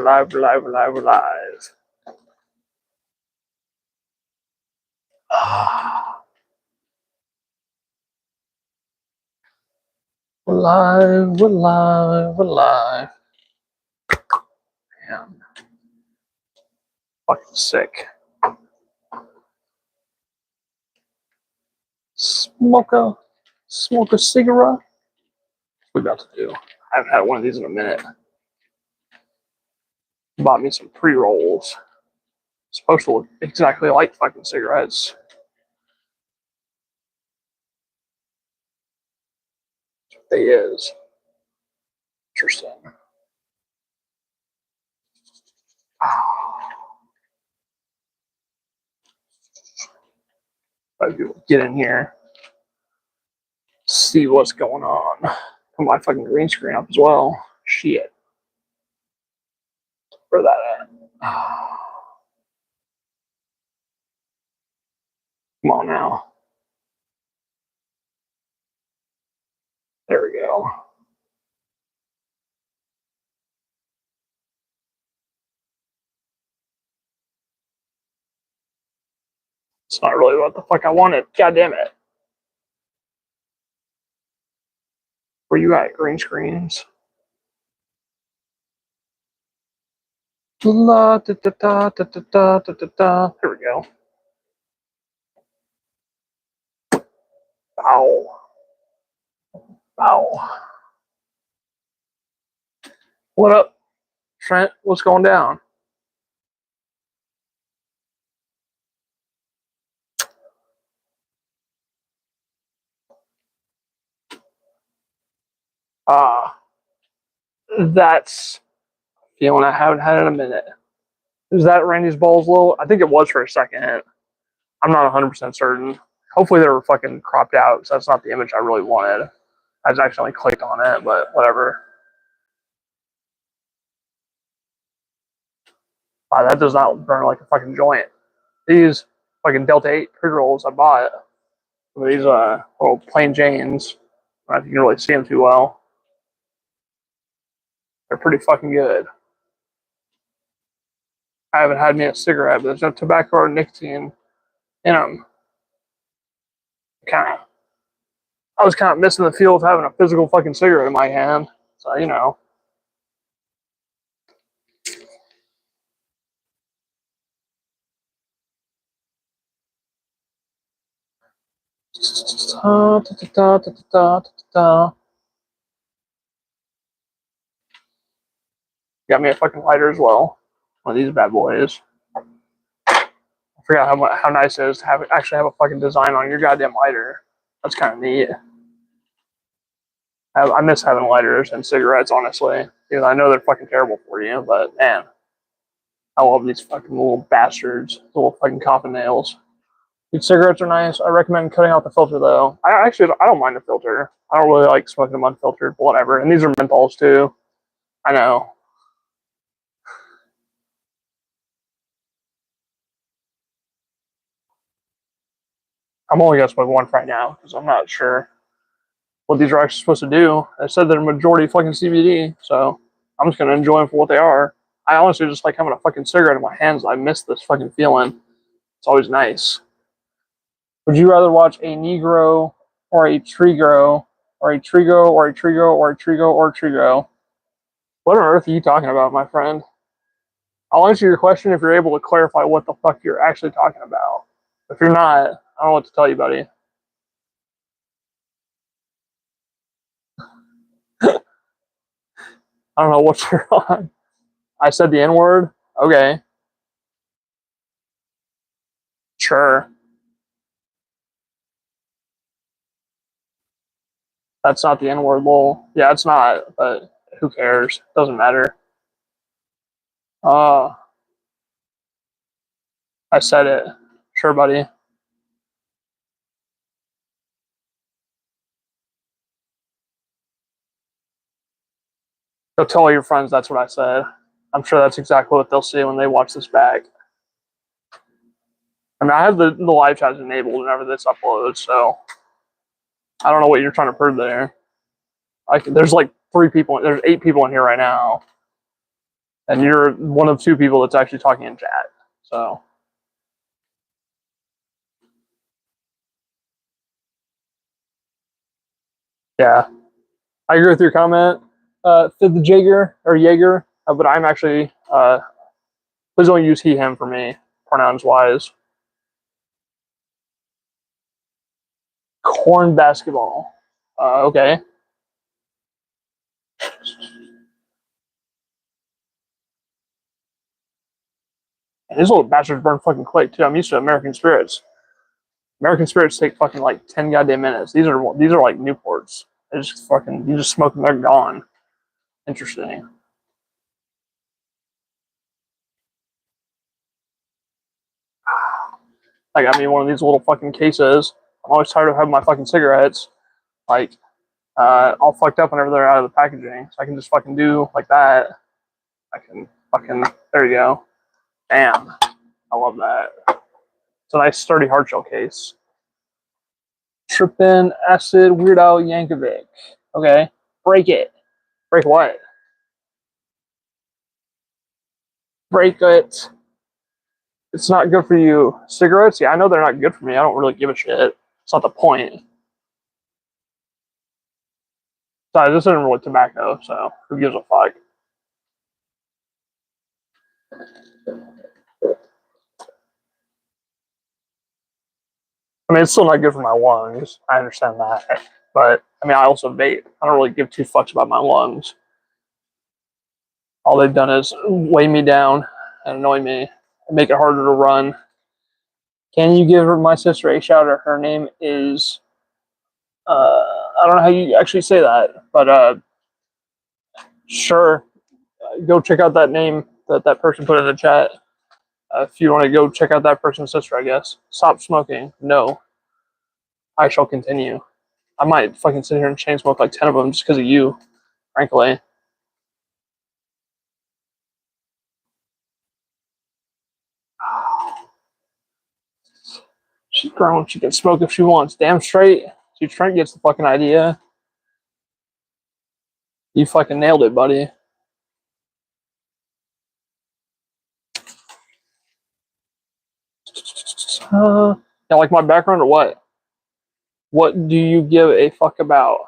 live, live, live, live. We're live, we're live, we're live. Damn. Fucking sick. Smoke a cigarette. What we about to do? I haven't had one of these in a minute. Bought me some pre-rolls. Supposed to look exactly like fucking cigarettes. That's what they is. Interesting. But people get in here, see what's going on. Put my fucking green screen up as well. Shit. Where that at? Come on now. There we go. It's not really what the fuck I wanted. God damn it. Where you at, green screens? La, da, da, da, da, da, da, da, da. Here we go. Ow. Ow. What up, Trent? What's going down? That's a feeling I haven't had in a minute. Is that Randy's balls low? I think it was for a second. I'm not 100% certain. Hopefully they were fucking cropped out because that's not the image I really wanted. I just accidentally clicked on it, but whatever. Wow, that does not burn like a fucking joint. These fucking Delta 8 pre-rolls I bought. These little plain Janes. I don't know if you can really see them too well. They're pretty fucking good. I haven't had me a cigarette, but there's no tobacco or nicotine in them. I was kind of missing the feel of having a physical fucking cigarette in my hand. So, you know. Got me a fucking lighter as well. One of these bad boys. I forgot how nice it is to actually have a fucking design on your goddamn lighter. That's kind of neat. I miss having lighters and cigarettes, honestly. Because I know they're fucking terrible for you, but man, I love these fucking little bastards. Little fucking coffin nails. These cigarettes are nice. I recommend cutting out the filter, though. I don't mind the filter. I don't really like smoking them unfiltered, but whatever. And these are menthols, too. I know. I'm only going to smoke one right now, because I'm not sure what these are actually supposed to do. They said they're majority fucking CBD, so I'm just going to enjoy them for what they are. I honestly just like having a fucking cigarette in my hands. I miss this fucking feeling. It's always nice. Would you rather watch a Negro or a Trigo, or a Trigo, or a Trigo, or a Trigo, or a Trigo? What on earth are you talking about, my friend? I'll answer your question if you're able to clarify what the fuck you're actually talking about. If you're not, I don't know what to tell you, buddy. I don't know what you're on. I said the N-word? Okay. Sure. That's not the N-word, lol. Yeah, it's not, but who cares? Doesn't matter. I said it. Sure, buddy. Go tell all your friends that's what I said. I'm sure that's exactly what they'll see when they watch this back. I mean, I have the live chat enabled whenever this uploads, so I don't know what you're trying to prove there. There's like 3 people. There's 8 people in here right now. And you're one of two people that's actually talking in chat. So, yeah. I agree with your comment, Fid the Jaeger, or Jaeger, but I'm actually, please don't use he, him for me, pronouns wise. Corn basketball. Okay. And these little bastards burn fucking quick, too. I'm used to American Spirits. American Spirits take fucking like 10 goddamn minutes. These are like Newports. They just fucking, you just smoke them, they're gone. Interesting. I got me one of these little fucking cases. I'm always tired of having my fucking cigarettes like all fucked up whenever they're out of the packaging. So I can just fucking do like that. I can fucking, there you go. Bam. I love that. It's a nice sturdy hard shell case. Trippin' Acid Weird Al Yankovic. Okay. Break it. Break what? Break it. It's not good for you. Cigarettes? Yeah, I know they're not good for me. I don't really give a shit. It's not the point. Besides, this isn't really tobacco, so who gives a fuck? I mean, it's still not good for my lungs. I understand that. But, I mean, I also vape. I don't really give two fucks about my lungs. All they've done is weigh me down and annoy me and make it harder to run. Can you give my sister a shout out? Her name is, I don't know how you actually say that, but sure. Go check out that name that person put in the chat. If you want to go check out that person's sister, I guess. Stop smoking. No. I shall continue. I might fucking sit here and chain smoke like 10 of them just because of you, frankly. She's grown. She can smoke if she wants. Damn straight. See, Trent gets the fucking idea. You fucking nailed it, buddy. Yeah, like my background or what? What do you give a fuck about?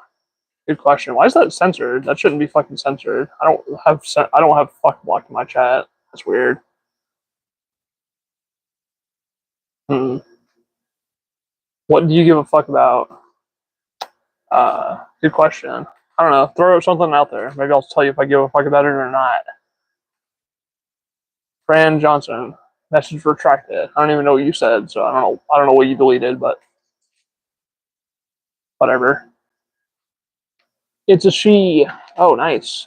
Good question. Why is that censored? That shouldn't be fucking censored. I don't have fuck blocked in my chat. That's weird. Hmm. What do you give a fuck about? Good question. I don't know. Throw something out there. Maybe I'll tell you if I give a fuck about it or not. Fran Johnson. Message retracted. I don't even know what you said, so I don't know. I don't know what you deleted, but whatever. It's a she. Oh, nice.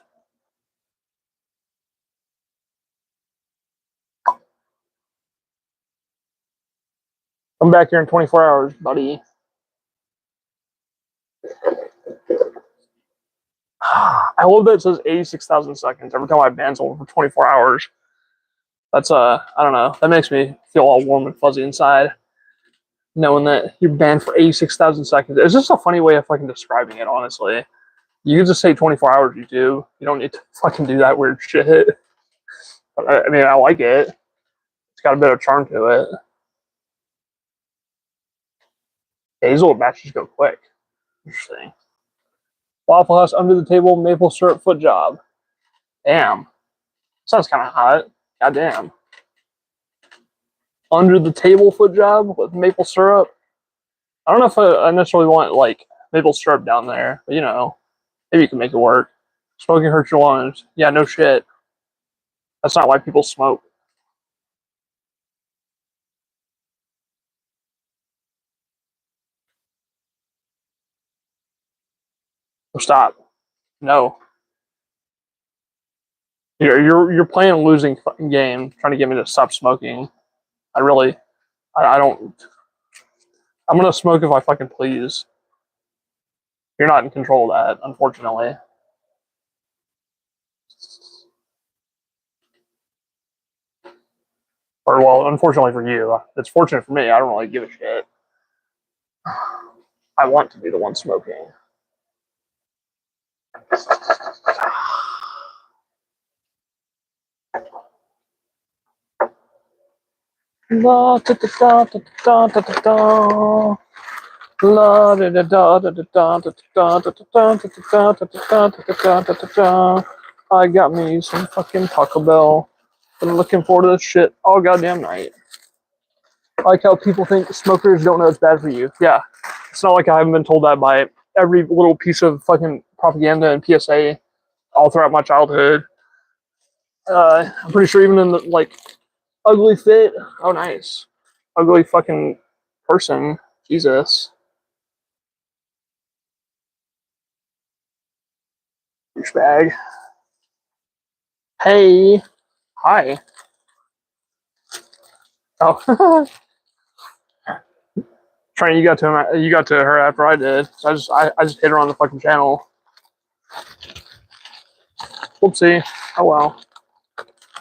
Come back here in 24 hours, buddy. I love that it says 86,000 seconds every time I ban someone for 24 hours. That's I don't know. That makes me feel all warm and fuzzy inside, knowing that you're banned for 86,000 seconds. It's just a funny way of fucking describing it, honestly. You can just say 24 hours, YouTube. You don't need to fucking do that weird shit. But I mean, I like it. It's got a bit of charm to it. Yeah, these little batches go quick. Interesting. Waffle House under the table maple syrup foot job. Damn. Sounds kind of hot. Goddamn. Under the table foot job with maple syrup. I don't know if I necessarily want like maple syrup down there, but you know, maybe you can make it work. Smoking hurts your lungs. Yeah, no shit. That's not why people smoke. So stop. No. You're playing a losing fucking game, trying to get me to stop smoking. I really, I don't. I'm gonna smoke if I fucking please. You're not in control of that, unfortunately. Or well, unfortunately for you, it's fortunate for me. I don't really give a shit. I want to be the one smoking. La da da da da da da da da. La da da da da da da da da da da da da da da da. I got me some fucking Taco Bell. Been looking forward to this shit all goddamn night. I like how people think smokers don't know it's bad for you. Yeah, it's not like I haven't been told that by every little piece of fucking propaganda and PSA all throughout my childhood. I'm pretty sure even in the like ugly fit. Oh, nice. Ugly fucking person. Jesus. Douchebag. Hey. Hi. Oh. Trent, you got to her after I did. So I just hit her on the fucking channel. Whoopsie. Oh well.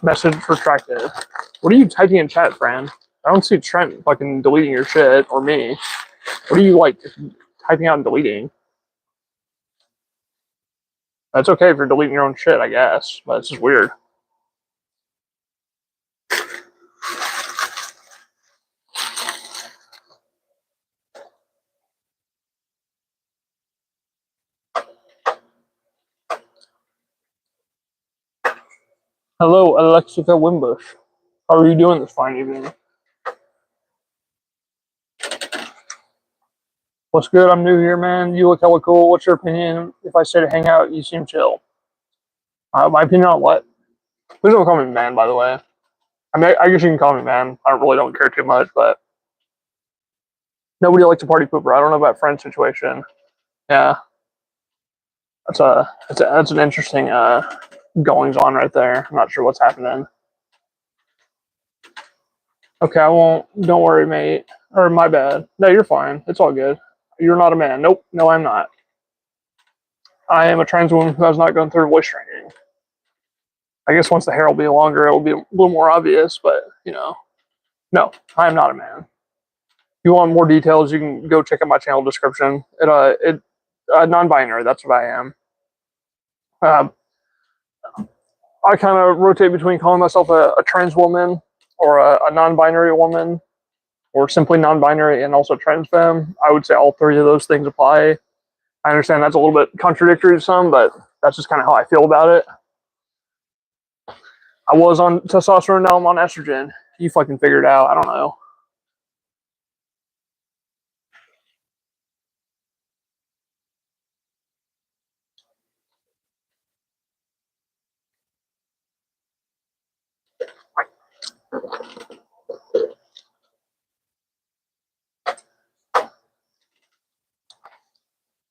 Message retracted. What are you typing in chat, Fran? I don't see Trent fucking deleting your shit or me. What are you like typing out and deleting? That's okay if you're deleting your own shit, I guess. But it's just weird. Hello, Alexica Wimbush. How are you doing this fine evening? What's good? I'm new here, man. You look hella cool. What's your opinion? If I say to hang out, you seem chill. My opinion on what? Please don't call me man, by the way. I mean, I guess you can call me man. I really don't care too much, but nobody likes a party pooper. I don't know about friend situation. Yeah, that's an interesting goings on right there. I'm not sure what's happening. Okay, I won't. Don't worry, mate. Or my bad. No, you're fine. It's all good. You're not a man. Nope. No, I'm not. I am a trans woman who has not gone through voice training. I guess once the hair will be longer, it will be a little more obvious. But no, I am not a man. If you want more details, you can go check out my channel description. It non-binary. That's what I am. Uh, I kind of rotate between calling myself a trans woman or a non-binary woman or simply non-binary and also trans femme. I would say all three of those things apply. I understand that's a little bit contradictory to some, but that's just kind of how I feel about it. I was on testosterone, now I'm on estrogen. You fucking figured it out. I don't know.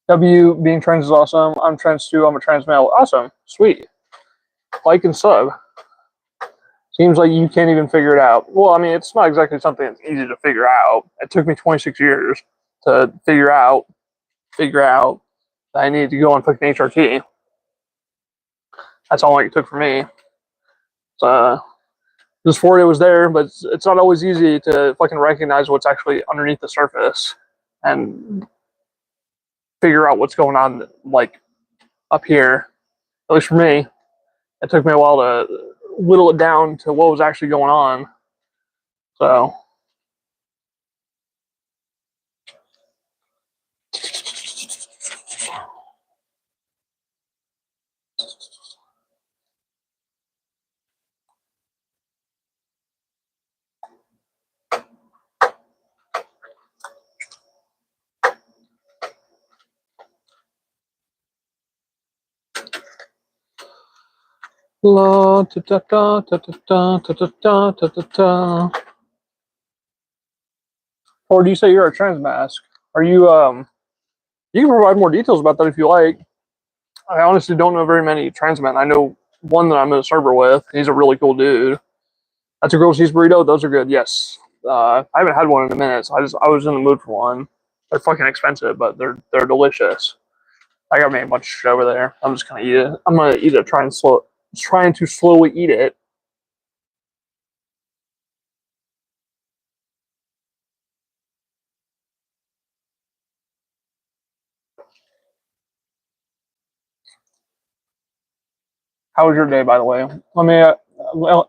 W being trans is awesome. I'm trans too. I'm a trans male. Awesome. Sweet. Like and sub. Seems like you can't even figure it out. Well, I mean, it's not exactly something that's easy to figure out. It took me 26 years to figure out that I needed to go on fucking HRT. That's all it took for me. So, dysphoria was there, but it's not always easy to fucking recognize what's actually underneath the surface and figure out what's going on, like up here. At least for me, it took me a while to whittle it down to what was actually going on. So, la ta ta ta ta ta ta ta ta ta ta ta. Or do you say you're a trans mask? Are you You can provide more details about that if you like. I honestly don't know very many trans men. I know one that I'm in a server with. He's a really cool dude. That's a grilled cheese burrito. Those are good. Yes. I haven't had one in a minute, so I was in the mood for one. They're fucking expensive, but they're delicious. I got me a bunch of shit over there. I'm just gonna eat it. I'm gonna eat it. Trying to slowly eat it. How was your day, by the way? Let me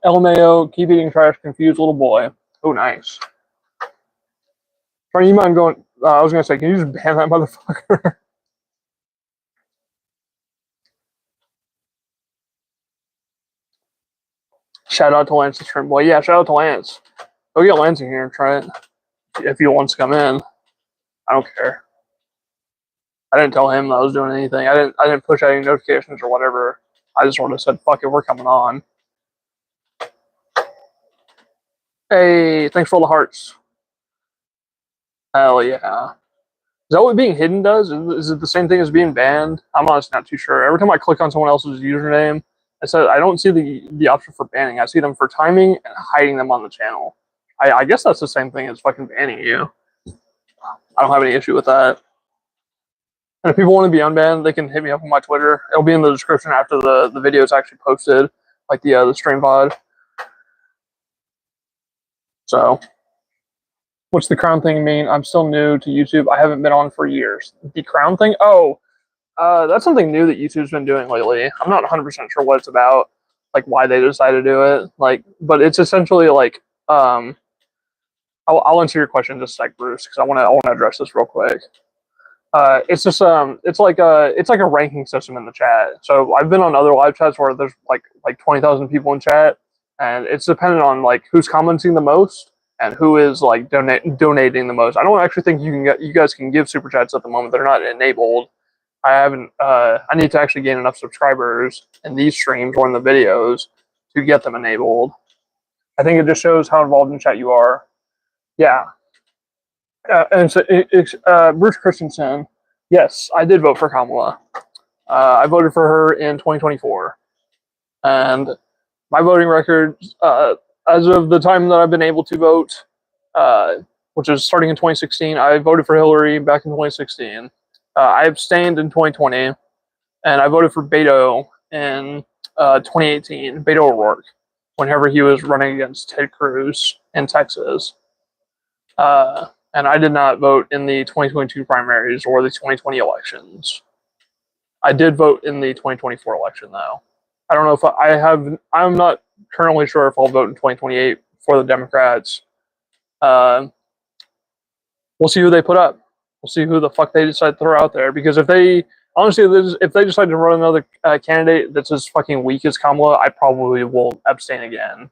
LMAO. Keep eating trash. Confused little boy. Oh, nice. Trying you mind going? I was gonna say, can you just ban that motherfucker? Shout out to Lance the Trim Boy. Yeah, shout out to Lance. Go get Lance in here and try it if he wants to come in. I don't care. I didn't tell him that I was doing anything. I didn't push any notifications or whatever. I just sort of said, "Fuck it, we're coming on." Hey, thanks for all the hearts. Hell yeah. Is that what being hidden does? Is it the same thing as being banned? I'm honestly not too sure. Every time I click on someone else's username, I don't see the option for banning. I see them for timing and hiding them on the channel. I guess that's the same thing as fucking banning you. I don't have any issue with that. And if people want to be unbanned, they can hit me up on my Twitter. It'll be in the description after the video is actually posted, like the stream VOD. So, what's the crown thing mean? I'm still new to YouTube. I haven't been on for years. The crown thing? Oh, that's something new that YouTube's been doing lately. I'm not 100% sure what it's about, like why they decided to do it. Like, but it's essentially like, I'll answer your question just like Bruce, because I want to address this real quick. It's just it's like a ranking system in the chat. So I've been on other live chats where there's like 20,000 people in chat, and it's dependent on like who's commenting the most and who is like donating the most. I don't actually think you guys can give super chats at the moment. They're not enabled. I haven't. I need to actually gain enough subscribers in these streams or in the videos to get them enabled. I think it just shows how involved in chat you are. Yeah. And so Bruce Christensen, yes, I did vote for Kamala. I voted for her in 2024, and my voting record, as of the time that I've been able to vote, which is starting in 2016, I voted for Hillary back in 2016. I abstained in 2020, and I voted for Beto in 2018. Beto O'Rourke, whenever he was running against Ted Cruz in Texas. And I did not vote in the 2022 primaries or the 2020 elections. I did vote in the 2024 election, though. I don't know if I have. I'm not currently sure if I'll vote in 2028 for the Democrats. We'll see who they put up. We'll see who the fuck they decide to throw out there. Because if they decide to run another candidate that's as fucking weak as Kamala, I probably will abstain again.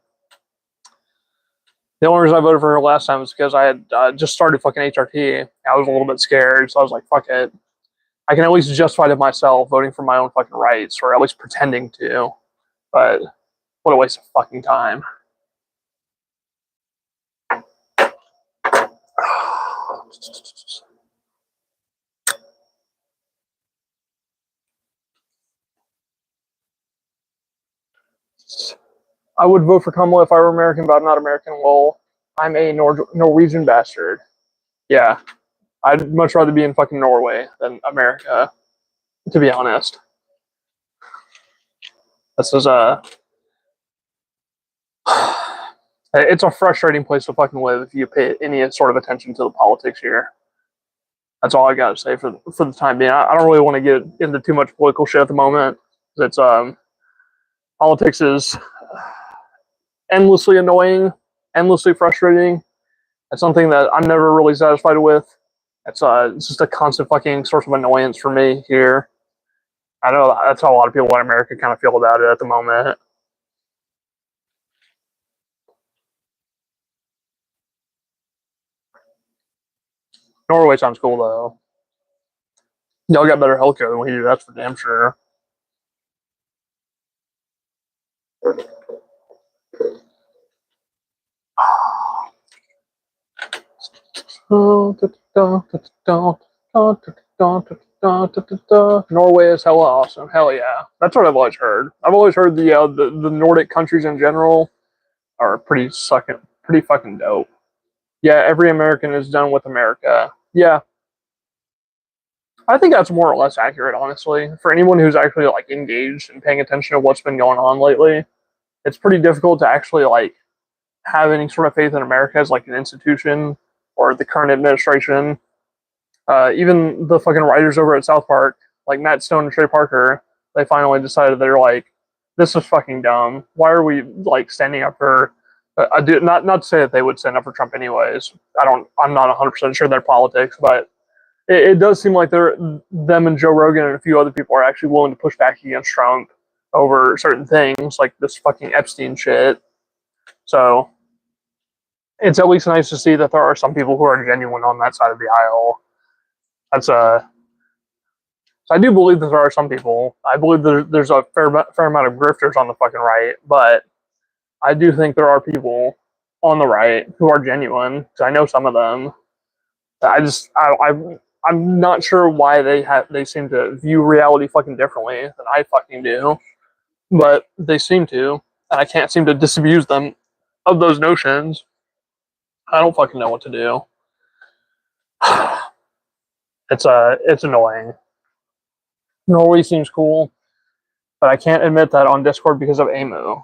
The only reason I voted for her last time was because I had just started fucking HRT. I was a little bit scared, so I was like, fuck it. I can at least justify to myself voting for my own fucking rights, or at least pretending to. But what a waste of fucking time. I would vote for Kamala if I were American, but I'm not American. Well, I'm a Norwegian bastard. Yeah. I'd much rather be in fucking Norway than America, to be honest. This is it's a frustrating place to fucking live if you pay any sort of attention to the politics here. That's all I gotta say for the time being. I don't really want to get into too much political shit at the moment. It's politics is endlessly annoying, endlessly frustrating. It's something that I'm never really satisfied with. It's just a constant fucking source of annoyance for me here. I know that's how a lot of people in America kind of feel about it at the moment. Norway sounds cool though. Y'all got better healthcare than we do. That's for damn sure. Norway is hella awesome. Hell yeah. That's what I've always heard. I've always heard the Nordic countries in general are pretty fucking dope. Yeah, every American is done with America. Yeah. I think that's more or less accurate, honestly. For anyone who's actually like engaged and paying attention to what's been going on lately, it's pretty difficult to actually like have any sort of faith in America as like an institution or the current administration. Even the fucking writers over at South Park, like Matt Stone and Trey Parker, they finally decided they're like, this is fucking dumb. Why are we like standing up for I do not to say that they would stand up for Trump anyways. I'm not 100% sure their politics, but it does seem like them and Joe Rogan and a few other people are actually willing to push back against Trump over certain things like this fucking Epstein shit. So it's at least nice to see that there are some people who are genuine on that side of the aisle. That's so I do believe that there are some people. I believe there's a fair amount of grifters on the fucking right, but I do think there are people on the right who are genuine. Because I know some of them. I'm not sure why they seem to view reality fucking differently than I fucking do, but they seem to, and I can't seem to disabuse them of those notions. I don't fucking know what to do. It's annoying. Norway seems cool, but I can't admit that on Discord because of Amu.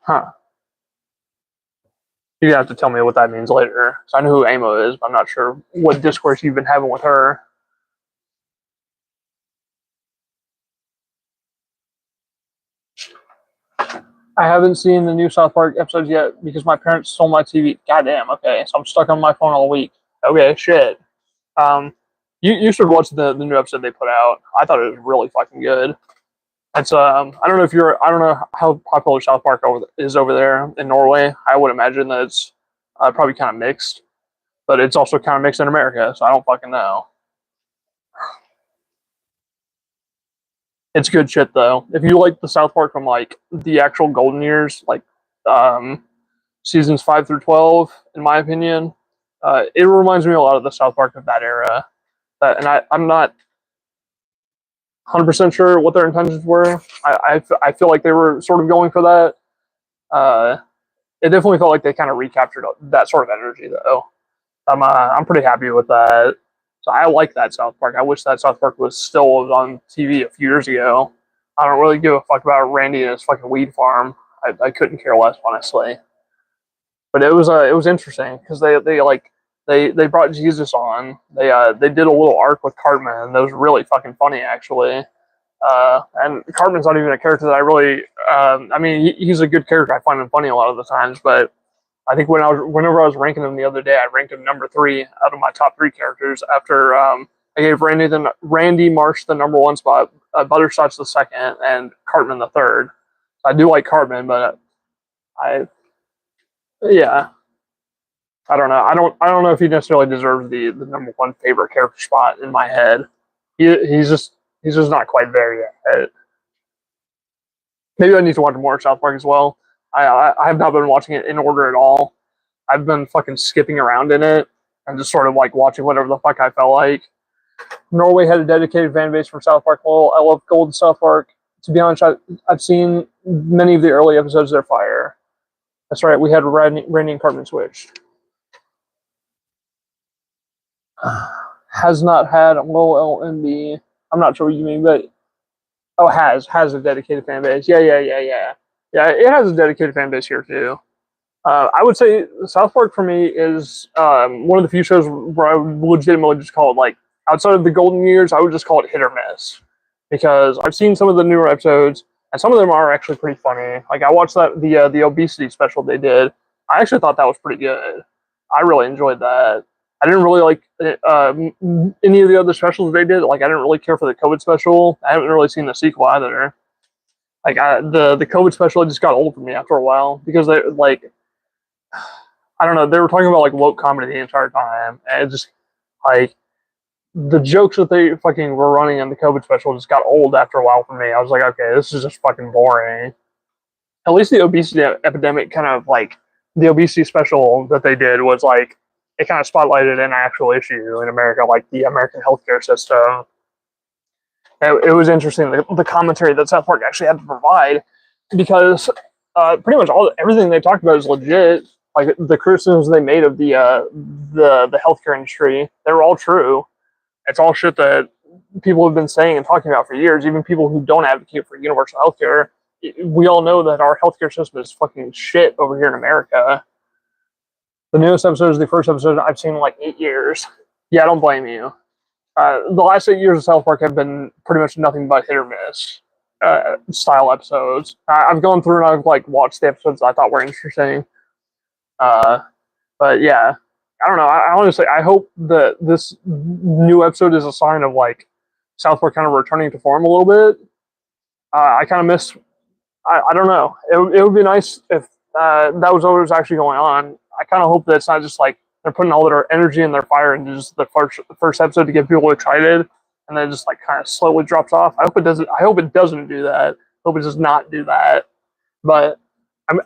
Huh. You have to tell me what that means later. So I know who Amo is, but I'm not sure what discourse you've been having with her. I haven't seen the new South Park episodes yet because my parents stole my TV. Goddamn. Okay, so I'm stuck on my phone all week. Okay, shit. You should watch the new episode they put out. I thought it was really fucking good. It's I don't know how popular South Park is over there in Norway. I would imagine that it's probably kind of mixed, but it's also kind of mixed in America, so I don't fucking know. It's good shit though. If you like the South Park from like the actual golden years, like um, seasons 5 through 12, in my opinion, it reminds me a lot of the South Park of that era. And I'm not 100% sure what their intentions were. I feel like they were sort of going for that. It definitely felt like they kind of recaptured that sort of energy though. I'm pretty happy with that. So I like that South Park. I wish that South Park was still on TV a few years ago. I don't really give a fuck about Randy and his fucking weed farm. I couldn't care less, honestly. But it was interesting because they brought Jesus on. They did a little arc with Cartman. That was really fucking funny actually. And Cartman's not even a character that I really. I mean, he's a good character. I find him funny a lot of the times, but I think whenever I was ranking him the other day, I ranked him number 3 out of my top 3 characters. After I gave Randy Marsh the number 1 spot, Butterscotch the second, and Cartman the third. I do like Cartman, but I yeah, I don't know. I don't know if he necessarily deserves the number 1 favorite character spot in my head. He's just not quite there yet. Maybe I need to watch more South Park as well. I have not been watching it in order at all. I've been fucking skipping around in it and just sort of like watching whatever the fuck I felt like. Norway had a dedicated fan base for South Park. Well, I love Gold South Park. To be honest, I've seen many of the early episodes. They're fire. That's right. We had Randy and Cartman switch. Has not had low LMB. I'm not sure what you mean, but has a dedicated fan base. Yeah. Yeah, it has a dedicated fan base here too. I would say South Park for me is one of the few shows where I would legitimately just call it like outside of the golden years, I would just call it hit or miss because I've seen some of the newer episodes and some of them are actually pretty funny. Like I watched the obesity special they did. I actually thought that was pretty good. I really enjoyed that. I didn't really like any of the other specials they did. Like I didn't really care for the COVID special. I haven't really seen the sequel either. Like the COVID special just got old for me after a while because they like I don't know, they were talking about like woke comedy the entire time, and it just like the jokes that they fucking were running in the COVID special just got old after a while for me. I was like, okay, this is just fucking boring. At least the obesity epidemic kind of like the obesity special that they did was like it kind of spotlighted an actual issue in America, like the American healthcare system. It was interesting the commentary that South Park actually had to provide because pretty much everything they talked about is legit. Like the criticisms they made of the healthcare industry, they were all true. It's all shit that people have been saying and talking about for years. Even people who don't advocate for universal healthcare, we all know that our healthcare system is fucking shit over here in America. The newest episode is the first episode I've seen in like 8 years. Yeah, I don't blame you. The last 8 years of South Park have been pretty much nothing but hit or miss style episodes. I've gone through and I've like watched the episodes I thought were interesting. Uh, but yeah, I don't know. I honestly, I hope that this new episode is a sign of like South Park kind of returning to form a little bit. I kind of miss. I don't know. It would be nice if that was what was actually going on. I kind of hope that it's not just like they're putting all their energy and their fire into just the first episode to get people excited, and then just like kind of slowly drops off. I hope it doesn't. I hope it doesn't do that. I hope it does not do that. But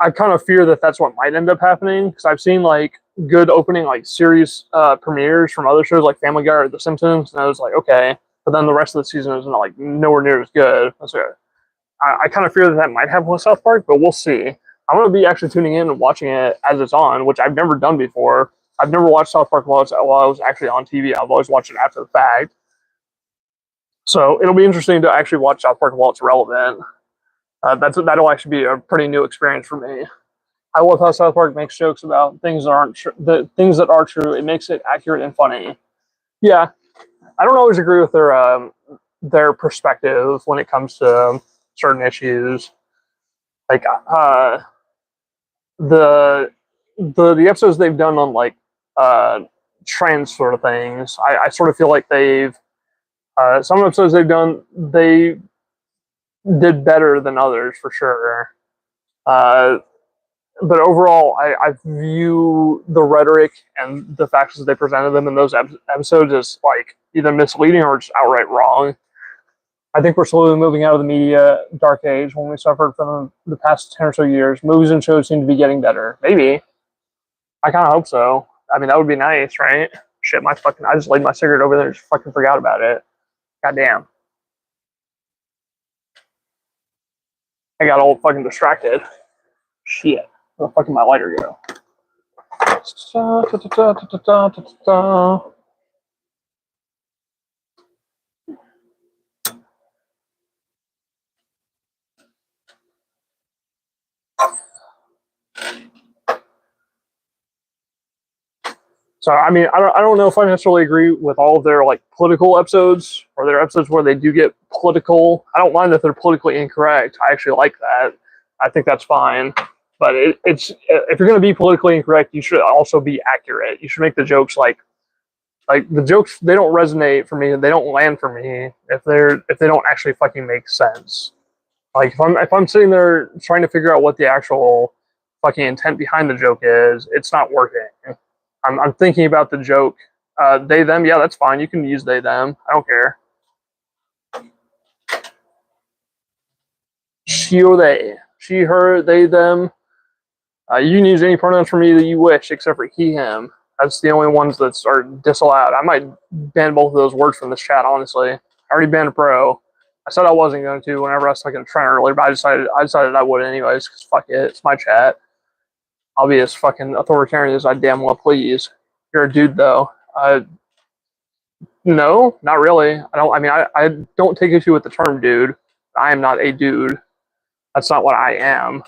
I kind of fear that that's what might end up happening because I've seen like good opening like series premieres from other shows like Family Guy or The Simpsons, and I was like, okay, but then the rest of the season is not like nowhere near as good. So I kind of fear that that might happen with South Park, but we'll see. I'm gonna be actually tuning in and watching it as it's on, which I've never done before. I've never watched South Park while I was actually on TV. I've always watched it after the fact. So it'll be interesting to actually watch South Park while it's relevant. That'll actually be a pretty new experience for me. I love how South Park makes jokes about things that aren't true. The things that are true, it makes it accurate and funny. Yeah, I don't always agree with their perspective when it comes to certain issues. Like the the episodes they've done on like uh, trans sort of things, I sort of feel like they've some episodes they've done they did better than others for sure. Uh, but overall, I view the rhetoric and the facts as they presented them in those episodes as like either misleading or just outright wrong. I think we're slowly moving out of the media dark age when we suffered from the past 10 or so years. Movies and shows seem to be getting better. Maybe. I kind of hope so. I mean, that would be nice, right? Shit, I just laid my cigarette over there and just fucking forgot about it. Goddamn. I got all fucking distracted. Shit. Where the fuck did my lighter go? So I mean, I don't know if I necessarily agree with all of their like political episodes or their episodes where they do get political. I don't mind that they're politically incorrect. I actually like that. I think that's fine. But it's if you're going to be politically incorrect, you should also be accurate. You should make the jokes like the jokes they don't resonate for me. They don't land for me if they don't actually fucking make sense. Like if I'm sitting there trying to figure out what the actual fucking intent behind the joke is, it's not working. I'm thinking about the joke. They them, yeah, that's fine. You can use they them. I don't care. She or they, she her they them. You can use any pronouns for me that you wish, except for he him. That's the only ones that are disallowed. I might ban both of those words from this chat. Honestly, I already banned bro. I said I wasn't going to whenever I was talking to Trent earlier, but I decided I would anyways. Cause fuck it, it's my chat. I'll be as fucking authoritarian as I damn well please. You're a dude though. No, not really. I don't. I mean, I don't take issue with the term dude. I am not a dude. That's not what I am.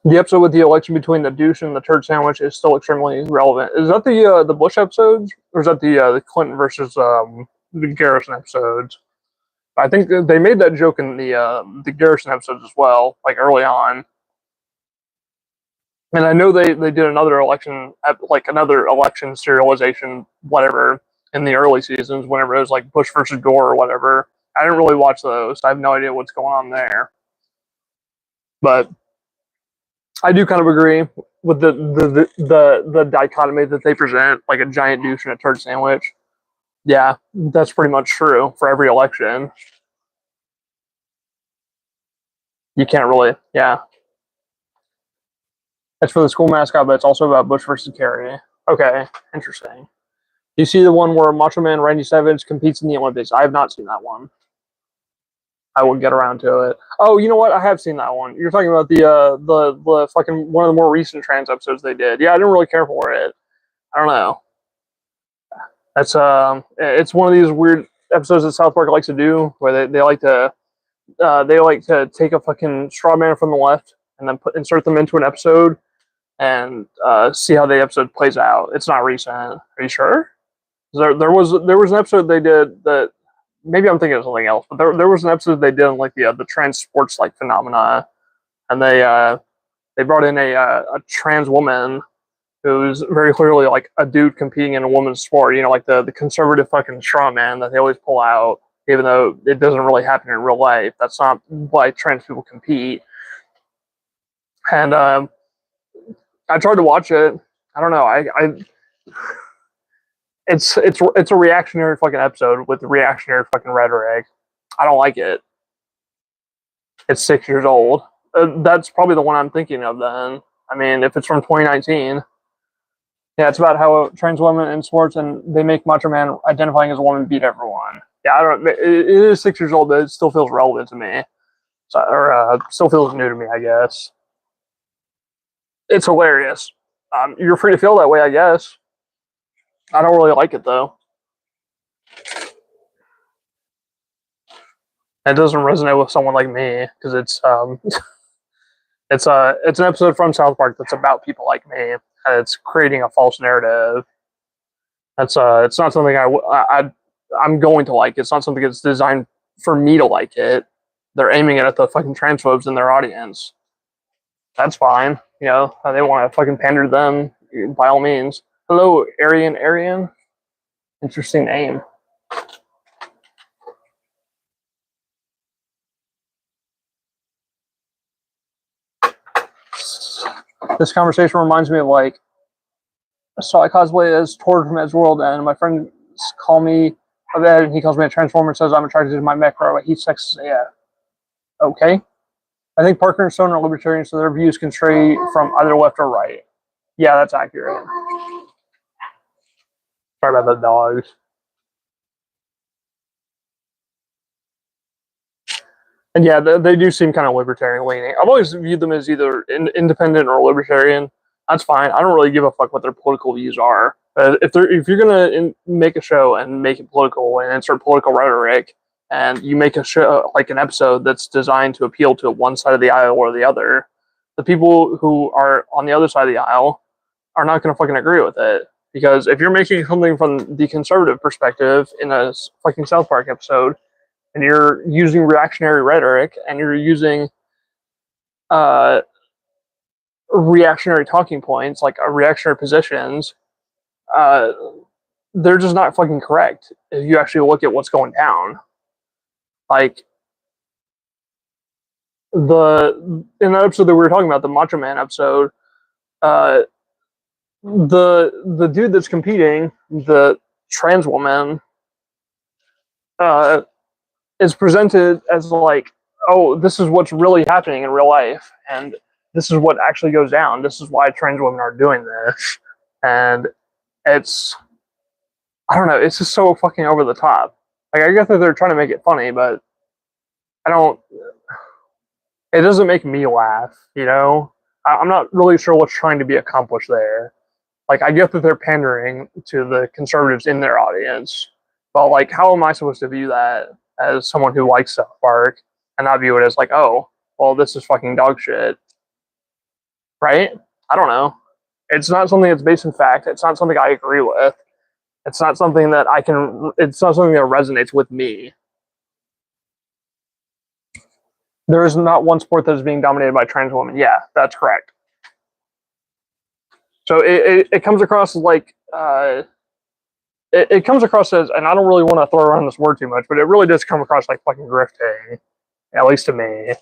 The episode with the election between the douche and the turd sandwich is still extremely relevant. Is that the Bush episodes, or is that the Clinton versus the Garrison episodes? I think they made that joke in the Garrison episodes as well, like early on. And I know they did another election, like another election serialization, whatever, in the early seasons. Whenever it was like Bush versus Gore or whatever. I didn't really watch those. I have no idea what's going on there. But I do kind of agree with the dichotomy that they present, like a giant douche and a turd sandwich. Yeah, that's pretty much true for every election. You can't really, yeah. It's for the school mascot, but it's also about Bush versus Kerry. Okay, interesting. You see the one where Macho Man Randy Savage competes in the Olympics? I have not seen that one. I will get around to it. Oh, you know what? I have seen that one. You're talking about the fucking one of the more recent trans episodes they did. Yeah, I didn't really care for it. I don't know. That's it's one of these weird episodes that South Park likes to do where they like to they like to take a fucking straw man from the left and then insert them into an episode and see how the episode plays out. It's not recent. Are you sure? There was an episode they did that maybe I'm thinking of something else, but there was an episode they did on like the trans sports like phenomena, and they brought in a trans woman who's very clearly like a dude competing in a woman's sport. You know, like the conservative fucking straw man that they always pull out, even though it doesn't really happen in real life. That's not why trans people compete. And I tried to watch it. I don't know. It's a reactionary fucking episode with reactionary fucking rhetoric. I don't like it. It's 6 years old. That's probably the one I'm thinking of then. I mean, if it's from 2019, yeah, it's about how trans women in sports and they make Macho Man identifying as a woman beat everyone. Yeah, I don't. It is 6 years old, but it still feels relevant to me. So, or still feels new to me, I guess. It's hilarious. You're free to feel that way, I guess. I don't really like it though. It doesn't resonate with someone like me because it's an episode from South Park that's about people like me, and it's creating a false narrative. It's not something I'm going to like. It's not something that's designed for me to like it. They're aiming it at the fucking transphobes in their audience. That's fine. You know, they want to fucking pander to them by all means. Hello, Arian. Interesting name. This conversation reminds me of like so I cosplay as Tord from Edgeworld, and my friends call me a Ed, and he calls me a Transformer and says I'm attracted to my Mechro. He sexes, yeah. Okay. I think Parker and Stone are libertarians, so their views can stray from either left or right. Yeah, that's accurate. Sorry about the dogs. And yeah, they do seem kind of libertarian leaning. I've always viewed them as either independent or libertarian. That's fine. I don't really give a fuck what their political views are. If you're gonna make a show and make it political and insert political rhetoric, and you make a show like an episode that's designed to appeal to one side of the aisle or the other, the people who are on the other side of the aisle are not going to fucking agree with it. Because if you're making something from the conservative perspective in a fucking South Park episode, and you're using reactionary rhetoric and you're using uh, reactionary talking points, like reactionary positions, uh, they're just not fucking correct if you actually look at what's going down. Like in that episode that we were talking about, the Macho Man episode, the dude that's competing, the trans woman, is presented as like, oh, this is what's really happening in real life, and this is what actually goes down. This is why trans women are doing this, and it's, I don't know, it's just so fucking over the top. Like, I guess that they're trying to make it funny, but I don't. It doesn't make me laugh, you know. I'm not really sure what's trying to be accomplished there. Like, I get that they're pandering to the conservatives in their audience, but like, how am I supposed to view that as someone who likes South Park and not view it as like, oh, well, this is fucking dog shit, right? I don't know. It's not something that's based in fact. It's not something I agree with. It's not something that I can. It's not something that resonates with me. There is not one sport that is being dominated by trans women. Yeah, that's correct. So it comes across as like it comes across as, and I don't really want to throw around this word too much, but it really does come across like fucking grifting, at least to me.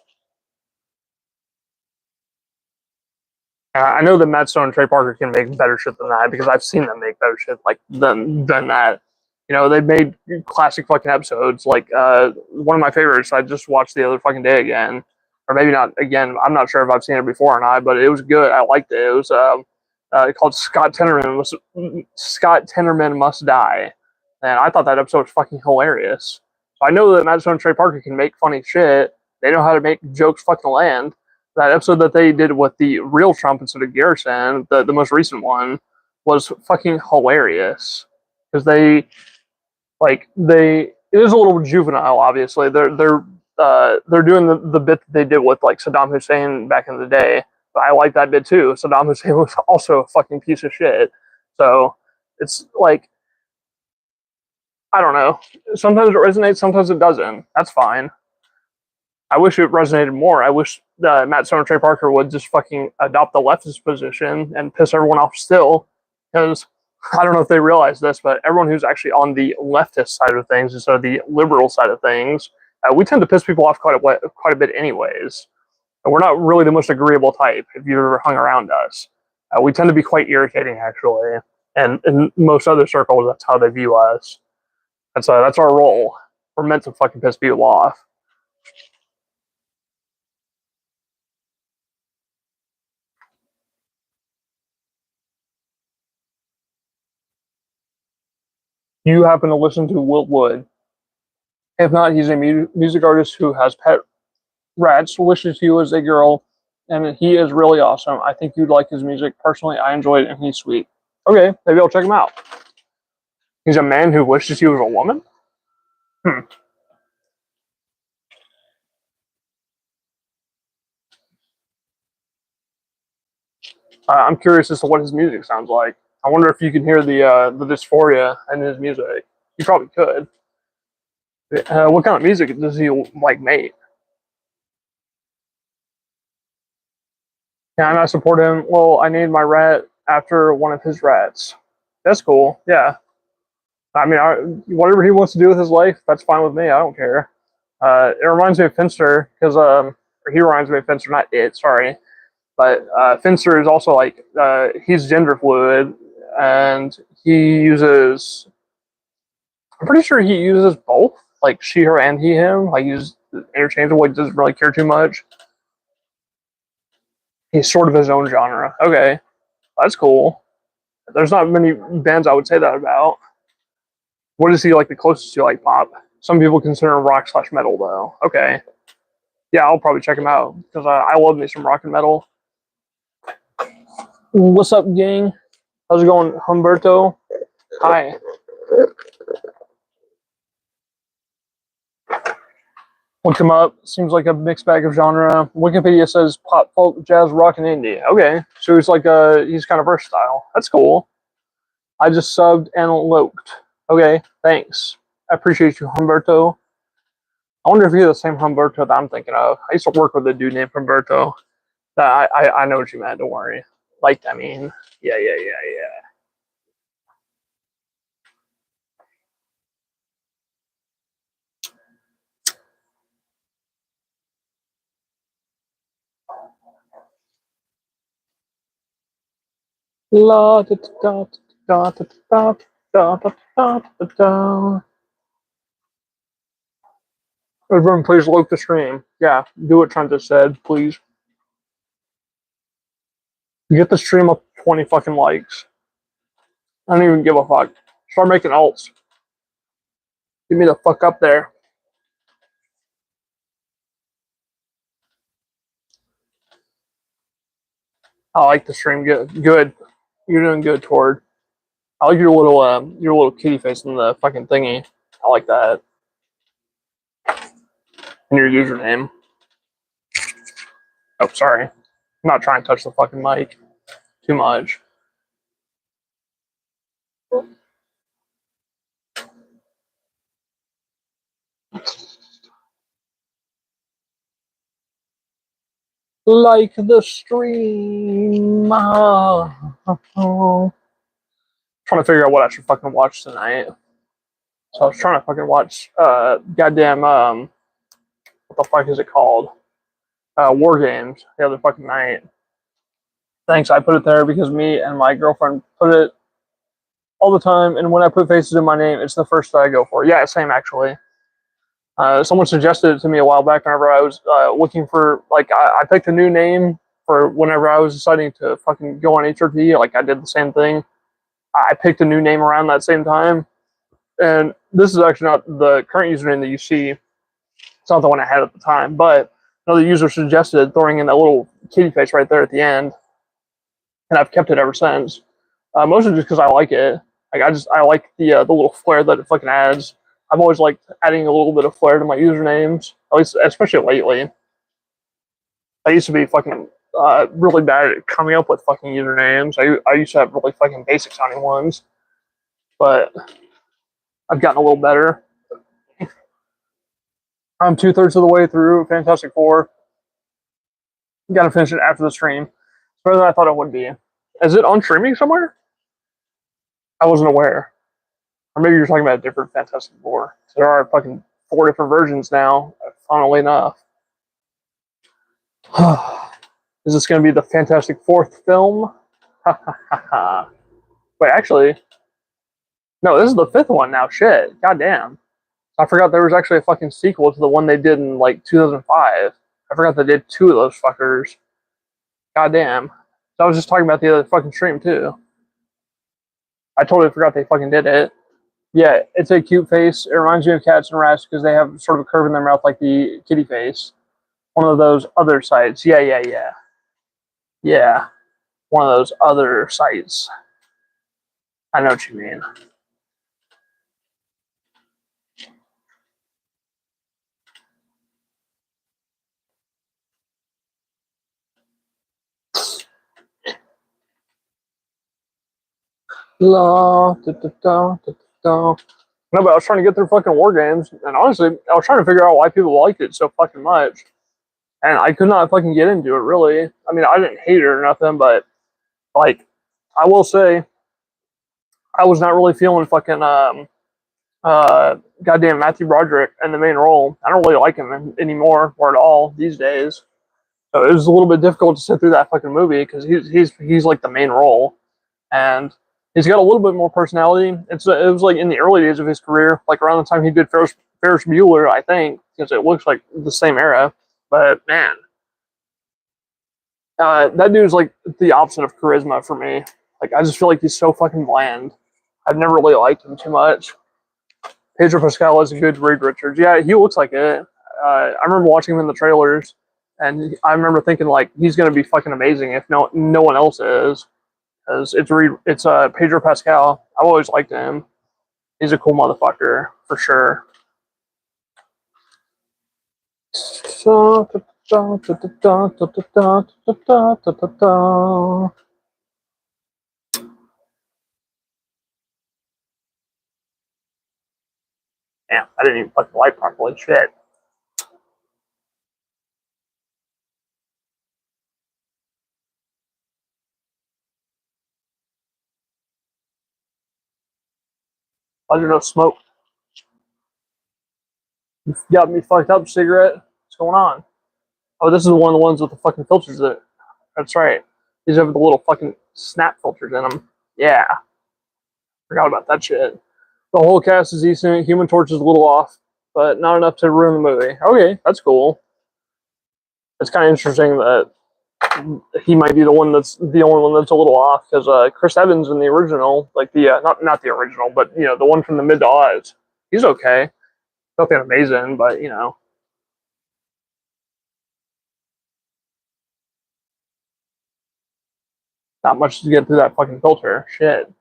I know that Matt Stone and Trey Parker can make better shit than that because I've seen them make better shit like than that. You know, they've made classic fucking episodes. Like one of my favorites I just watched the other fucking day again, or maybe not again. I'm not sure if I've seen it before or not, but it was good. I liked it. It was called Scott Tenorman Must Die, and I thought that episode was fucking hilarious. So I know that Matt Stone and Trey Parker can make funny shit. They know how to make jokes fucking land. That episode that they did with the real Trump instead of Garrison, the most recent one, was fucking hilarious because they it is a little juvenile. Obviously, they're they're doing the bit that they did with like Saddam Hussein back in the day. But I like that bit too. Saddam Hussein was also a fucking piece of shit. So it's like, I don't know. Sometimes it resonates, sometimes it doesn't. That's fine. I wish it resonated more. I wish Matt Stone and Trey Parker would just fucking adopt the leftist position and piss everyone off still. Because I don't know if they realize this, but everyone who's actually on the leftist side of things instead of the liberal side of things, we tend to piss people off quite a bit anyways. And we're not really the most agreeable type if you've ever hung around us. We tend to be quite irritating, actually. And in most other circles, that's how they view us. And so that's our role. We're meant to fucking piss people off. You happen to listen to Will Wood. If not, he's a music artist who has pet rats, wishes he was a girl, and he is really awesome. I think you'd like his music. Personally, I enjoy it, and he's sweet. Okay, maybe I'll check him out. He's a man who wishes he was a woman? I'm curious as to what his music sounds like. I wonder if you can hear the dysphoria in his music. You probably could. What kind of music does he like make? Can I support him? Well, I named my rat after one of his rats. That's cool. Yeah. I mean, whatever he wants to do with his life, that's fine with me. I don't care. It reminds me of Finster because he reminds me of Finster, not it. Sorry, but Finster is also like he's gender fluid and he uses. I'm pretty sure he uses both, like she, her, and he, him. Like he's interchangeable. He doesn't really care too much. He's sort of his own genre. Okay, that's cool. There's not many bands I would say that about. What is he like the closest to like pop? Some people consider him rock/metal though. Okay, yeah, I'll probably check him out because I love me some rock and metal. What's up, gang? How's it going, Humberto? Hi. Look him up. Seems like a mixed bag of genre. Wikipedia says pop, folk, jazz, rock, and indie. Okay, so he's like he's kind of versatile. That's cool. I just subbed and loked. Okay, thanks. I appreciate you, Humberto. I wonder if you're the same Humberto that I'm thinking of. I used to work with a dude named Humberto. I know what you meant. Don't worry. Like, I mean, yeah. La da da da da da da da da da da. Everyone, please like the stream. Yeah, do what Trent just said, please. Get the stream up 20 fucking likes. I don't even give a fuck. Start making alts. Get me the fuck up there. I like the stream. Good. You're doing good, Tord. I like your little kitty face in the fucking thingy. I like that. And your username. Oh, sorry. I'm not trying to touch the fucking mic too much. Like the stream. Trying to figure out what I should fucking watch tonight. So I was trying to fucking watch goddamn what the fuck is it called? War Games the other fucking night. Thanks, I put it there because me and my girlfriend put it all the time, and when I put faces in my name, it's the first that I go for. Yeah, same actually. Someone suggested it to me a while back whenever I was looking for, like, I picked a new name for whenever I was deciding to fucking go on HRT. Like, I did the same thing. I picked a new name around that same time. And this is actually not the current username that you see. It's not the one I had at the time, but another user suggested throwing in that little kitty face right there at the end. And I've kept it ever since. Mostly just because I like it. Like, I like the little flair that it fucking adds. I've always liked adding a little bit of flair to my usernames. At least, especially lately. I used to be fucking really bad at coming up with fucking usernames. I used to have really fucking basic sounding ones, but I've gotten a little better. I'm 2/3 of the way through Fantastic Four. Gotta finish it after the stream. It's better than I thought it would be. Is it on streaming somewhere? I wasn't aware. Or maybe you're talking about a different Fantastic Four. There are fucking 4 different versions now, funnily enough. Is this going to be the Fantastic Fourth film? Wait, actually, no, this is the 5th one now. Shit. Goddamn. I forgot there was actually a fucking sequel to the one they did in like 2005. I forgot they did 2 of those fuckers. Goddamn. So I was just talking about the other fucking stream too. I totally forgot they fucking did it. Yeah, it's a cute face. It reminds me of cats and rats because they have sort of a curve in their mouth like the kitty face. One of those other sites. Yeah. Yeah. One of those other sites. I know what you mean. La, da, da, da, da, da. No, but I was trying to get through fucking war games, and honestly, I was trying to figure out why people liked it so fucking much, and I could not fucking get into it. Really, I mean, I didn't hate it or nothing, but like, I will say, I was not really feeling fucking goddamn Matthew Broderick in the main role. I don't really like him anymore or at all these days. So it was a little bit difficult to sit through that fucking movie because he's like the main role, and he's got a little bit more personality. It was like in the early days of his career, like around the time he did Ferris Bueller, I think, because it looks like the same era. But man, that dude's like the opposite of charisma for me. Like I just feel like he's so fucking bland. I've never really liked him too much. Pedro Pascal is a good Reed Richards. Yeah, he looks like it. I remember watching him in the trailers, and I remember thinking like he's gonna be fucking amazing if no one else is, because it's Pedro Pascal. I've always liked him. He's a cool motherfucker for sure. Damn, I didn't even fucking light properly. Shit. Why there no smoke? You got me fucked up, cigarette. What's going on? Oh, this is one of the ones with the fucking filters that. That's right. These have the little fucking snap filters in them. Yeah, forgot about that shit. The whole cast is decent. Human Torch is a little off, but not enough to ruin the movie. Okay, that's cool. It's kind of interesting that he might be the one that's the only one that's a little off because Chris Evans in the original, like the not the original, but the one from the mid to aughts, he's okay. Nothing amazing, but not much to get through that fucking filter. Shit.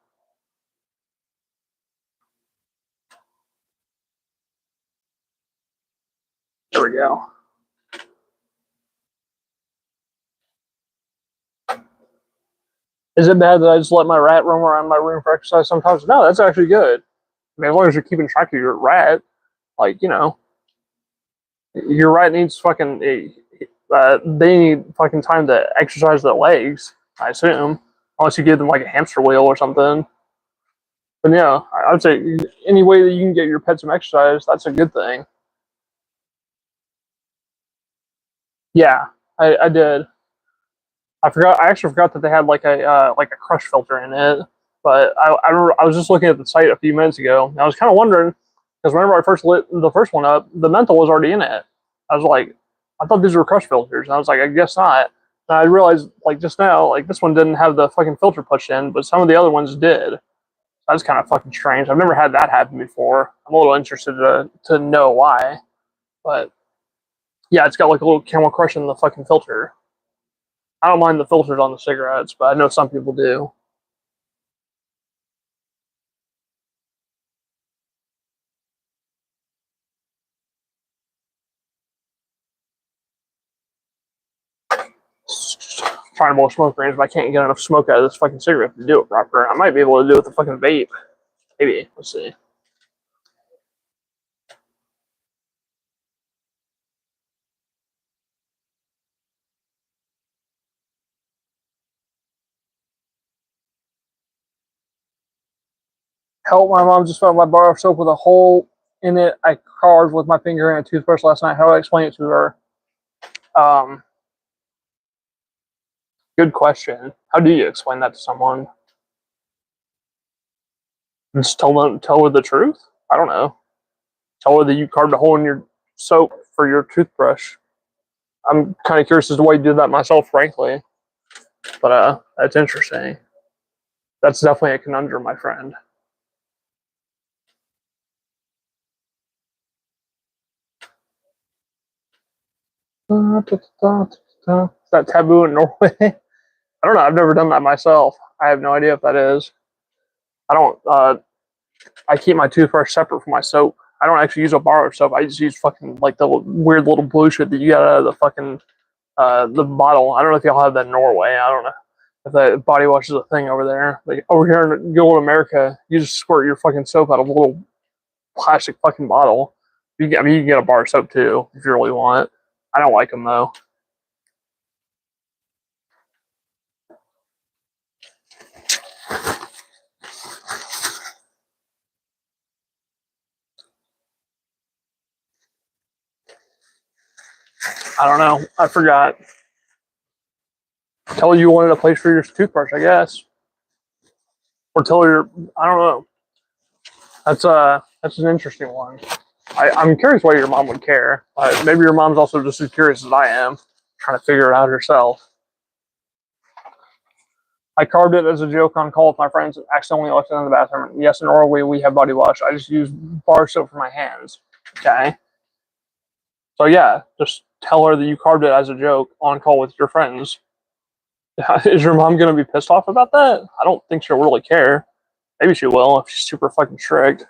There we go. Is it bad that I just let my rat roam around my room for exercise sometimes? No, that's actually good. I mean, as long as you're keeping track of your rat, like your rat needs fucking. They need fucking time to exercise their legs. I assume, unless you give them like a hamster wheel or something. But yeah, I would say any way that you can get your pet some exercise, that's a good thing. Yeah, I did. I forgot. I actually forgot that they had like a crush filter in it. But I remember I was just looking at the site a few minutes ago. And I was kind of wondering because whenever I first lit the first one up, the menthol was already in it. I was like, I thought these were crush filters, and I was like, I guess not. And I realized like just now, like this one didn't have the fucking filter pushed in, but some of the other ones did. That's kind of fucking strange. I've never had that happen before. I'm a little interested to know why. But yeah, it's got like a little camel crush in the fucking filter. I don't mind the filters on the cigarettes, but I know some people do. find a more smoke range, but I can't get enough smoke out of this fucking cigarette to do it proper. I might be able to do it with the fucking vape. Maybe. Let's see. Help, my mom just found my bar of soap with a hole in it. I carved with my finger in a toothbrush last night. How do I explain it to her? Um, Good question. How do you explain that to someone? Just tell her the truth? I don't know. Tell her that you carved a hole in your soap for your toothbrush. I'm kind of curious as to why you did that myself, frankly. But that's interesting. That's definitely a conundrum, my friend. Is that taboo in Norway? I don't know. I've never done that myself. I have no idea if that is. I don't. I keep my toothbrush separate from my soap. I don't actually use a bar of soap. I just use fucking like the weird little blue shit that you got out of the fucking the bottle. I don't know if y'all have that in Norway. I don't know if that body wash is a thing over there. Like over here in good old America, you just squirt your fucking soap out of a little plastic fucking bottle. You can get a bar of soap too if you really want. I don't like them though. I don't know. I forgot. Tell her you wanted a place for your toothbrush, I guess, or tell her I don't know. That's an interesting one. I'm curious why your mom would care. Maybe your mom's also just as curious as I am, trying to figure it out herself. I carved it as a joke on call with my friends. Accidentally left it in the bathroom. Yes, in Norway we have body wash. I just use bar soap for my hands. Okay. So yeah, just tell her that you carved it as a joke on call with your friends. Is your mom gonna be pissed off about that? I don't think she'll really care. Maybe she will if she's super fucking strict.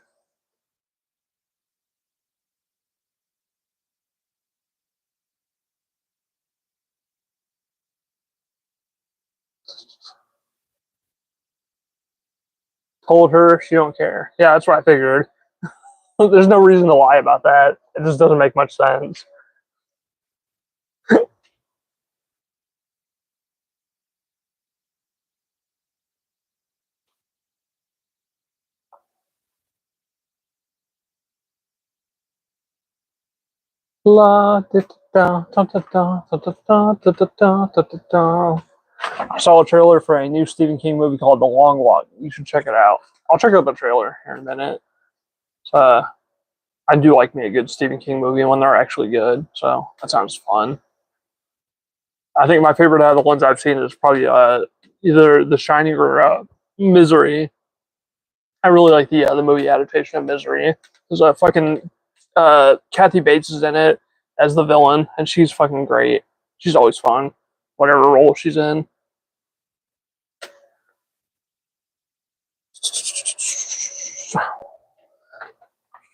Told her she don't care. Yeah, that's what I figured. There's no reason to lie about that. It just doesn't make much sense. La da da da da da da da da da da da da. I saw a trailer for a new Stephen King movie called The Long Walk. You should check it out. I'll check out the trailer here in a minute. I do like me a good Stephen King movie when they're actually good, so that sounds fun. I think my favorite out of the ones I've seen is probably either The Shining or Misery. I really like the movie adaptation of Misery. There's a fucking Kathy Bates is in it as the villain, and she's fucking great. She's always fun, whatever role she's in.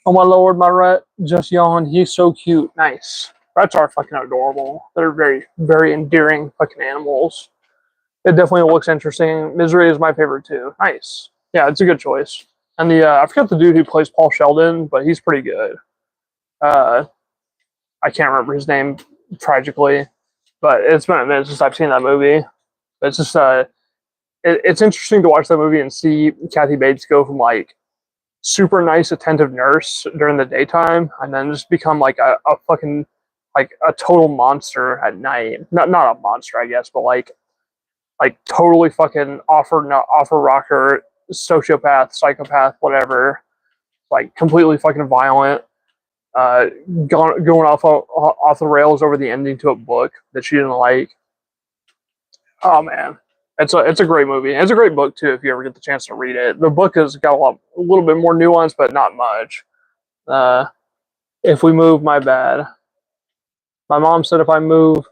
Oh my lord, my rat just yawned. He's so cute. Nice. Rats are fucking adorable. They're very, very endearing fucking animals. It definitely looks interesting. Misery is my favorite too. Nice. Yeah, it's a good choice. And the I forgot the dude who plays Paul Sheldon, but he's pretty good. Uh, I can't remember his name tragically, but it's been a minute since I've seen that movie. It's just it's interesting to watch that movie and see Kathy Bates go from like super nice, attentive nurse during the daytime, and then just become like a fucking like a total monster at night. Not a monster, I guess, but like totally fucking offer rocker, sociopath, psychopath, whatever. Like completely fucking violent. Uh, going off the rails over the ending to a book that she didn't like. Oh man, it's a great movie. It's a great book too if you ever get the chance to read it. The book has got a little bit more nuance, but not much. Uh, if we move, my bad. My mom said if I move,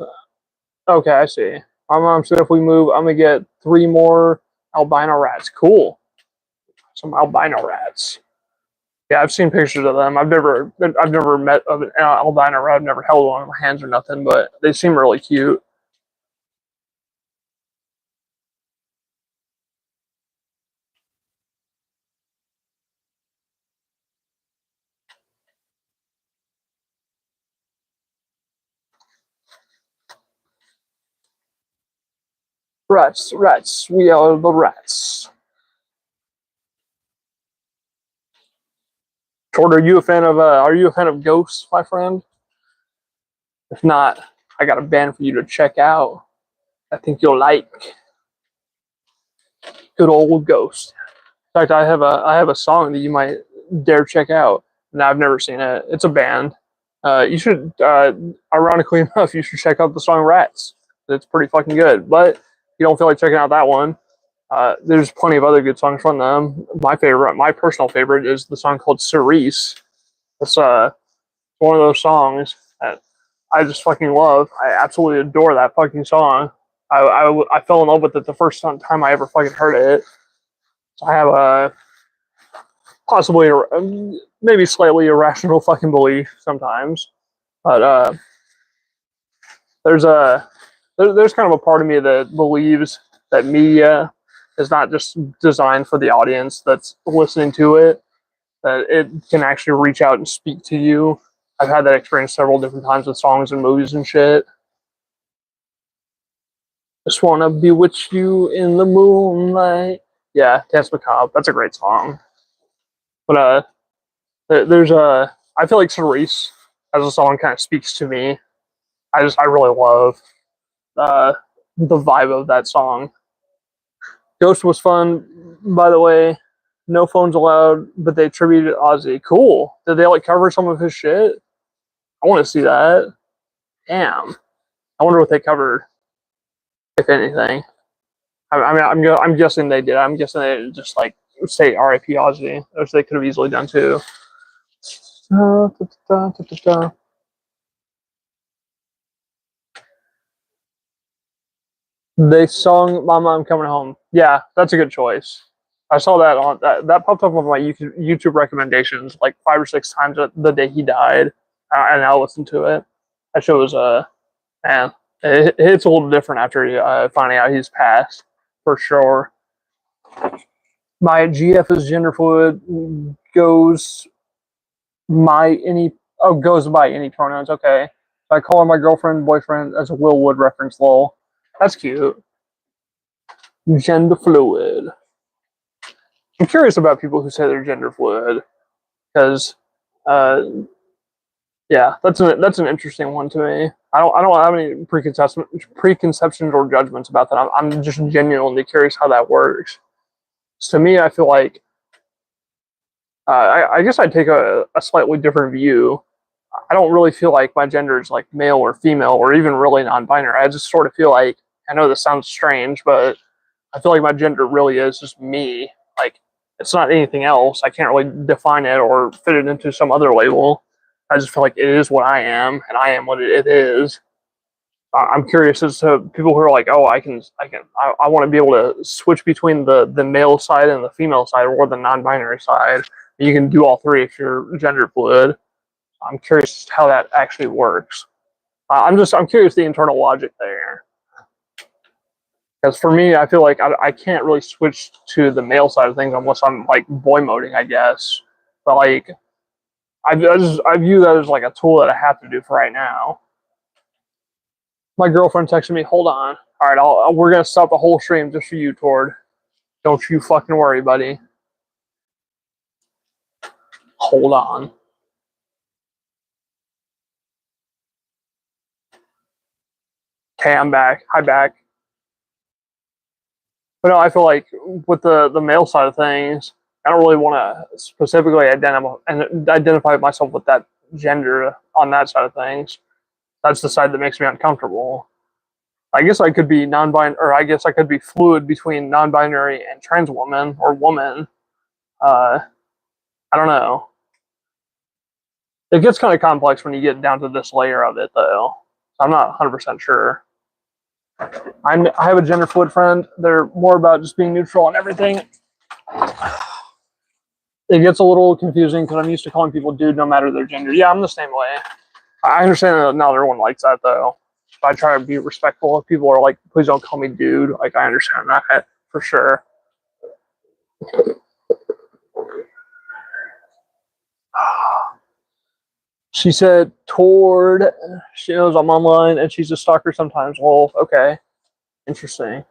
okay, I see. My mom said if we move, I'm gonna get 3 more albino rats. Cool, some albino rats. Yeah, I've seen pictures of them. I've never met an albino rat. I've never held one in my hands or nothing, but they seem really cute. Rats, rats, we are the rats. Tord, are you a fan of Ghosts, my friend? If not, I got a band for you to check out. I think you'll like. Good old Ghost. In fact, I have a song that you might dare check out. And I've never seen it. It's a band. You should, ironically enough, you should check out the song Rats. It's pretty fucking good. But if you don't feel like checking out that one, there's plenty of other good songs from them. My personal favorite, is the song called Cerise. It's one of those songs that I just fucking love. I absolutely adore that fucking song. I fell in love with it the first time I ever fucking heard it. So I have a possibly maybe slightly irrational fucking belief sometimes, but there's a there's kind of a part of me that believes that media is not just designed for the audience that's listening to it, that it can actually reach out and speak to you. I've had that experience several different times with songs and movies and shit. Just wanna bewitch you in the moonlight. Yeah, Dance Macabre. That's a great song. But there's a. I feel like Cerise as a song kind of speaks to me. I really love uh, the vibe of that song. Ghost was fun, by the way. No phones allowed, but they tributed Ozzy. Cool. Did they like cover some of his shit? I want to see that. Damn. I wonder what they covered, if anything. I'm guessing they did. I'm guessing they didn't just like say R.I.P. Ozzy, which they could have easily done too. They sung "Mama, I'm Coming Home." Yeah, that's a good choice. I saw that on that popped up on my YouTube recommendations like 5 or 6 times the day he died, and I listened to it. That show was man, it hits a little different after finding out he's passed, for sure. My GF is gender fluid. Goes my any goes by any pronouns. Okay, I call her my girlfriend, boyfriend as a Will Wood reference. Lol, that's cute. Gender fluid. I'm curious about people who say they're gender fluid because, uh, yeah, that's an interesting one to me. I don't have any preconceptions or judgments about that. I'm just genuinely curious how that works. So to me, I feel like I guess I take a slightly different view. I don't really feel like my gender is like male or female or even really non-binary. I just sort of feel like, I know this sounds strange, but I feel like my gender really is just me. Like, it's not anything else. I can't really define it or fit it into some other label. I just feel like it is what I am, and I am what it is. I'm curious as to people who are like, oh, I want to be able to switch between the male side and the female side, or the non-binary side. You can do all three if you're gender fluid. I'm curious how that actually works. I'm curious the internal logic there. Because for me, I feel like I can't really switch to the male side of things unless I'm like boy moding, I guess. But like, I view that as like a tool that I have to do for right now. My girlfriend texted me, "Hold on, all right, we're gonna stop the whole stream just for you, Tord. Don't you fucking worry, buddy. Hold on." Okay, I'm back. Hi, back. But no, I feel like with the male side of things, I don't really want to specifically identify myself with that gender on that side of things. That's the side that makes me uncomfortable. I guess I could be non-binary, or I guess I could be fluid between non-binary and trans woman or woman. Uh, I don't know. It gets kind of complex when you get down to this layer of it, though. I'm not 100% sure. I have a gender fluid friend. They're more about just being neutral on everything. It gets a little confusing because I'm used to calling people dude no matter their gender. Yeah, I'm the same way. I understand that not everyone likes that, though. I try to be respectful. If people are like, please don't call me dude, like, I understand that for sure. She said, Tord, she knows I'm online and she's a stalker sometimes. Well, okay. Interesting.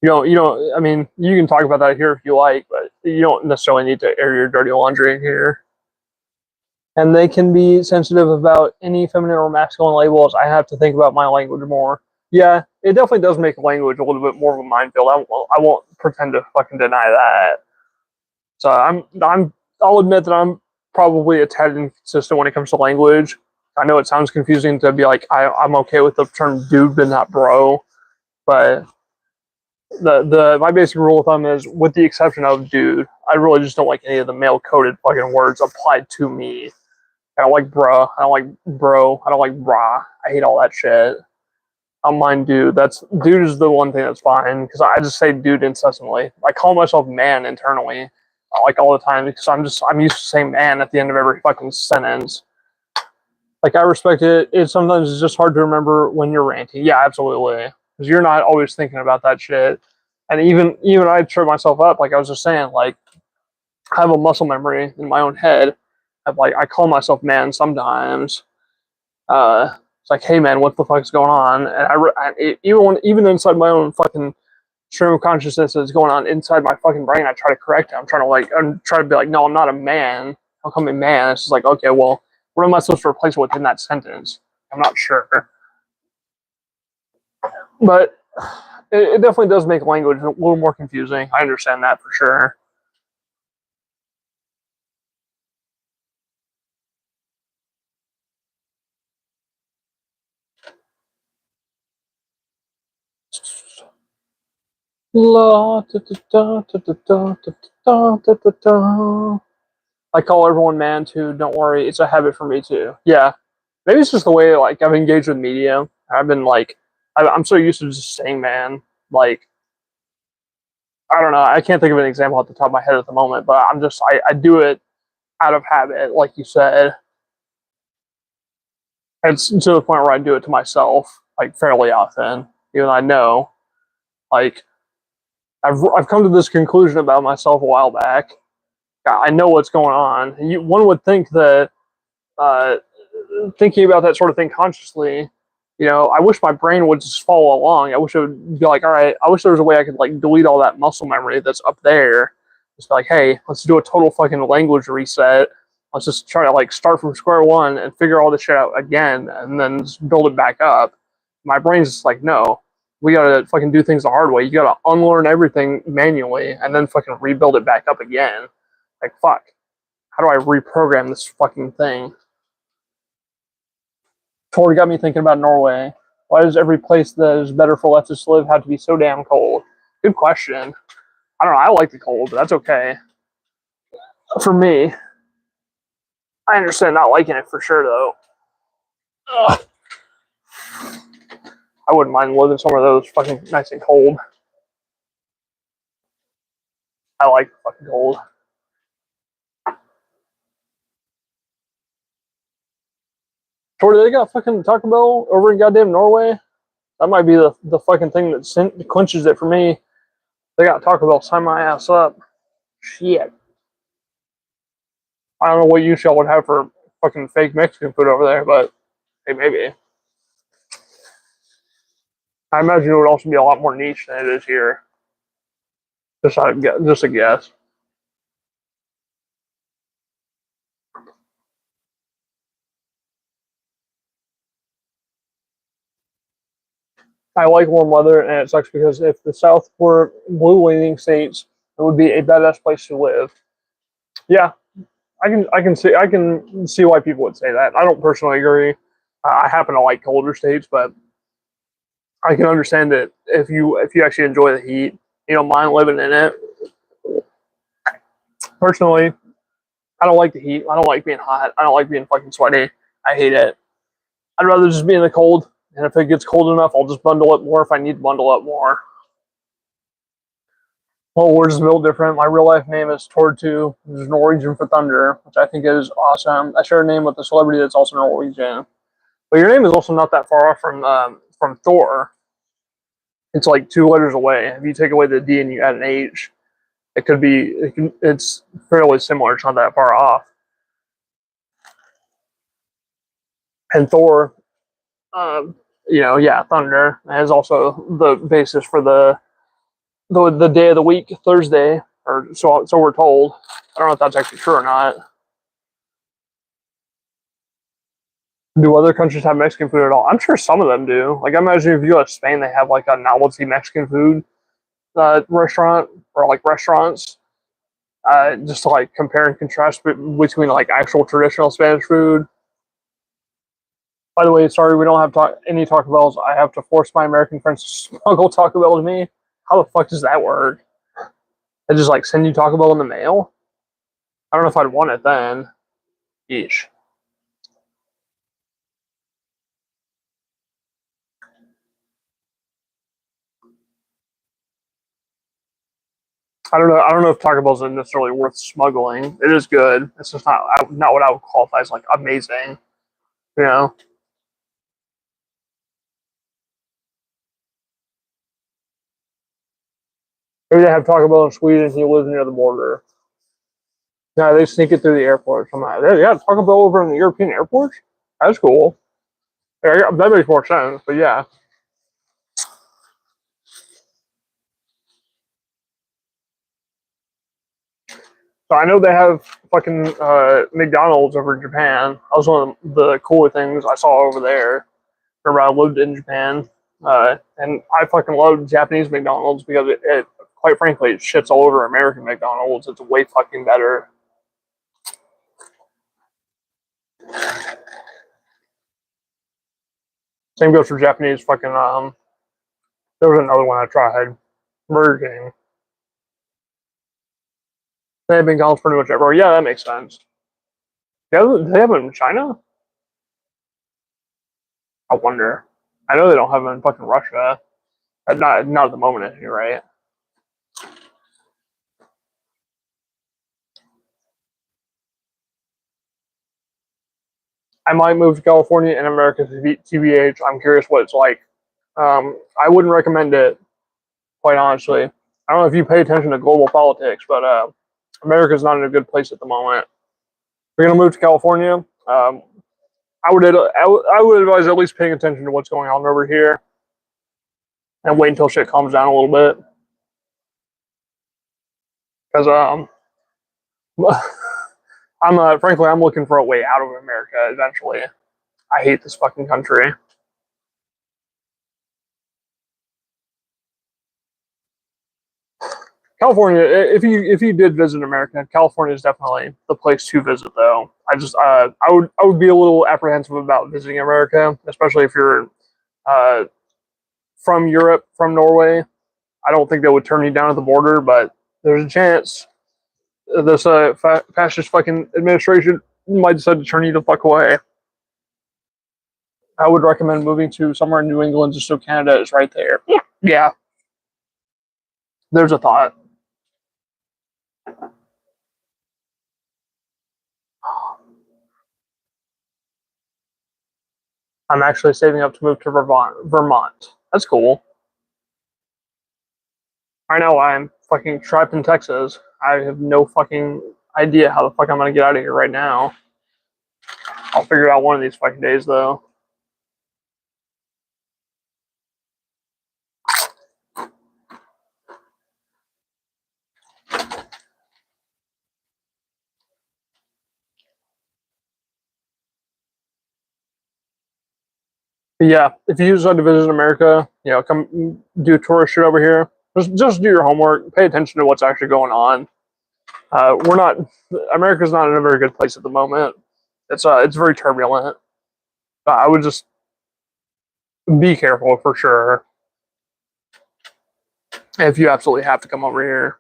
I mean, you can talk about that here if you like, but you don't necessarily need to air your dirty laundry in here. And they can be sensitive about any feminine or masculine labels. I have to think about my language more. Yeah, it definitely does make language a little bit more of a minefield. I won't pretend to fucking deny that. So I'll admit that I'm probably a tad inconsistent when it comes to language. I know it sounds confusing to be like I'm okay with the term dude but not bro, but the my basic rule of thumb is, with the exception of dude, I really just don't like any of the male coded fucking words applied to me. I don't like bruh. I don't like bro. I don't like brah. I hate all that shit. I don't mind dude. Dude is the one thing that's fine because I just say dude incessantly. I call myself man internally, like all the time, because I'm used to saying man at the end of every fucking sentence. Like I respect it. It sometimes it's just hard to remember when you're ranting. Yeah, absolutely, because you're not always thinking about that shit. And even I trip myself up. Like I was just saying, like I have a muscle memory in my own head. I call myself man sometimes. It's like, hey man, what the fuck is going on? And even inside my own fucking stream of consciousness that's going on inside my fucking brain, I try to correct it. I'm trying to be like, no, I'm not a man. How come a man? It's just like, okay, well, what am I supposed to replace within that sentence? I'm not sure, but it definitely does make language a little more confusing. I understand that for sure. La, da, da, da, da, da, da, da, da, da, da. I call everyone man too. Don't worry, it's a habit for me too. Yeah, maybe it's just the way like I've engaged with media. I've been like, I'm so used to just saying man. Like I don't know. I can't think of an example at the top of my head at the moment, but I do it out of habit, like you said. It's to the point where I do it to myself like fairly often, even though I know like I've come to this conclusion about myself a while back. I know what's going on. One would think that uh, thinking about that sort of thing consciously, I wish my brain would just follow along. I wish it would be like, all right, I wish there was a way I could like delete all that muscle memory that's up there. Just be like, hey, let's do a total fucking language reset. Let's just try to like start from square one and figure all this shit out again and then just build it back up. My brain's just like, no, we gotta fucking do things the hard way. You gotta unlearn everything manually and then fucking rebuild it back up again. Like, fuck. How do I reprogram this fucking thing? Totally got me thinking about Norway. Why does every place that is better for leftists to live have to be so damn cold? Good question. I don't know. I like the cold, but that's okay. For me, I understand not liking it for sure, though. Ugh. I wouldn't mind living somewhere that was fucking nice and cold. I like the fucking cold. Tori, they got fucking Taco Bell over in goddamn Norway? That might be the fucking thing that clinches it for me. They got Taco Bell, sign my ass up. Shit. I don't know what you shall would have for fucking fake Mexican food over there, but hey, maybe. I imagine it would also be a lot more niche than it is here. Just a guess. I like warm weather, and it sucks because if the South were blue-leaning states, it would be a badass place to live. Yeah, I can see why people would say that. I don't personally agree. I happen to like colder states, but I can understand that if you actually enjoy the heat, you don't mind living in it. Personally, I don't like the heat. I don't like being hot. I don't like being fucking sweaty. I hate it. I'd rather just be in the cold. And if it gets cold enough, I'll just bundle up more if I need to bundle up more. Well, we're just built different. My real life name is Tortu, which is Norwegian for thunder, which I think is awesome. I share a name with a celebrity that's also Norwegian. But your name is also not that far off from Thor. It's like 2 letters away. If you take away the D and you add an H, it's fairly similar. It's not that far off. And Thor, yeah, thunder is also the basis for the day of the week, Thursday, or so we're told. I don't know if that's actually true or not. Do other countries have Mexican food at all? I'm sure some of them do. Like I imagine if you go to Spain, they have like a novelty Mexican food restaurant or like restaurants, just to like compare and contrast between like actual traditional Spanish food. By the way, sorry we don't have any Taco Bells. I have to force my American friends to smuggle Taco Bell to me. How the fuck does that work? They just like send you Taco Bell in the mail? I don't know if I'd want it then. Yeesh. I don't know. I don't know if Taco Bell's necessarily worth smuggling. It is good. It's just not what I would qualify as like amazing. You know. Maybe they have Taco Bell in Sweden. He lives near the border. No, they sneak it through the airport. I'm like, yeah, Taco Bell over in the European airports. That's cool. Yeah, that makes more sense. But yeah, so I know they have fucking McDonald's over in Japan. That was one of the cooler things I saw over there. Remember, I lived in Japan, and I fucking love Japanese McDonald's because quite frankly, it shits all over American McDonald's. It's way fucking better. Same goes for Japanese fucking. There was another one I tried, Burger King. They have McDonald's pretty much everywhere. Yeah, that makes sense. They have it in China? I wonder. I know they don't have it in fucking Russia. Not at the moment, anyway, right? I might move to California in America to TBH. I'm curious what it's like. I wouldn't recommend it, quite honestly. I don't know if you pay attention to global politics, but America's not in a good place at the moment. If you're gonna move to California, I would advise at least paying attention to what's going on over here and wait until shit calms down a little bit. Because I'm looking for a way out of America eventually. I hate this fucking country. California, if you did visit America, California is definitely the place to visit. Though I would be a little apprehensive about visiting America, especially if you're uh, from Europe, from Norway. I don't think they would turn you down at the border, but there's a chance this fascist fucking administration might decide to turn you the fuck away. I would recommend moving to somewhere in New England just so Canada is right there. Yeah, there's a thought. I'm actually saving up to move to Vermont. That's cool. I know I'm fucking trapped in Texas. I have no fucking idea how the fuck I'm gonna get out of here right now. I'll figure it out one of these fucking days though. But yeah, if you decide to visit America, come do a tourist shit over here. Just do your homework. Pay attention to what's actually going on. We're not. America's not in a very good place at the moment. It's very turbulent. I would just be careful for sure if you absolutely have to come over here.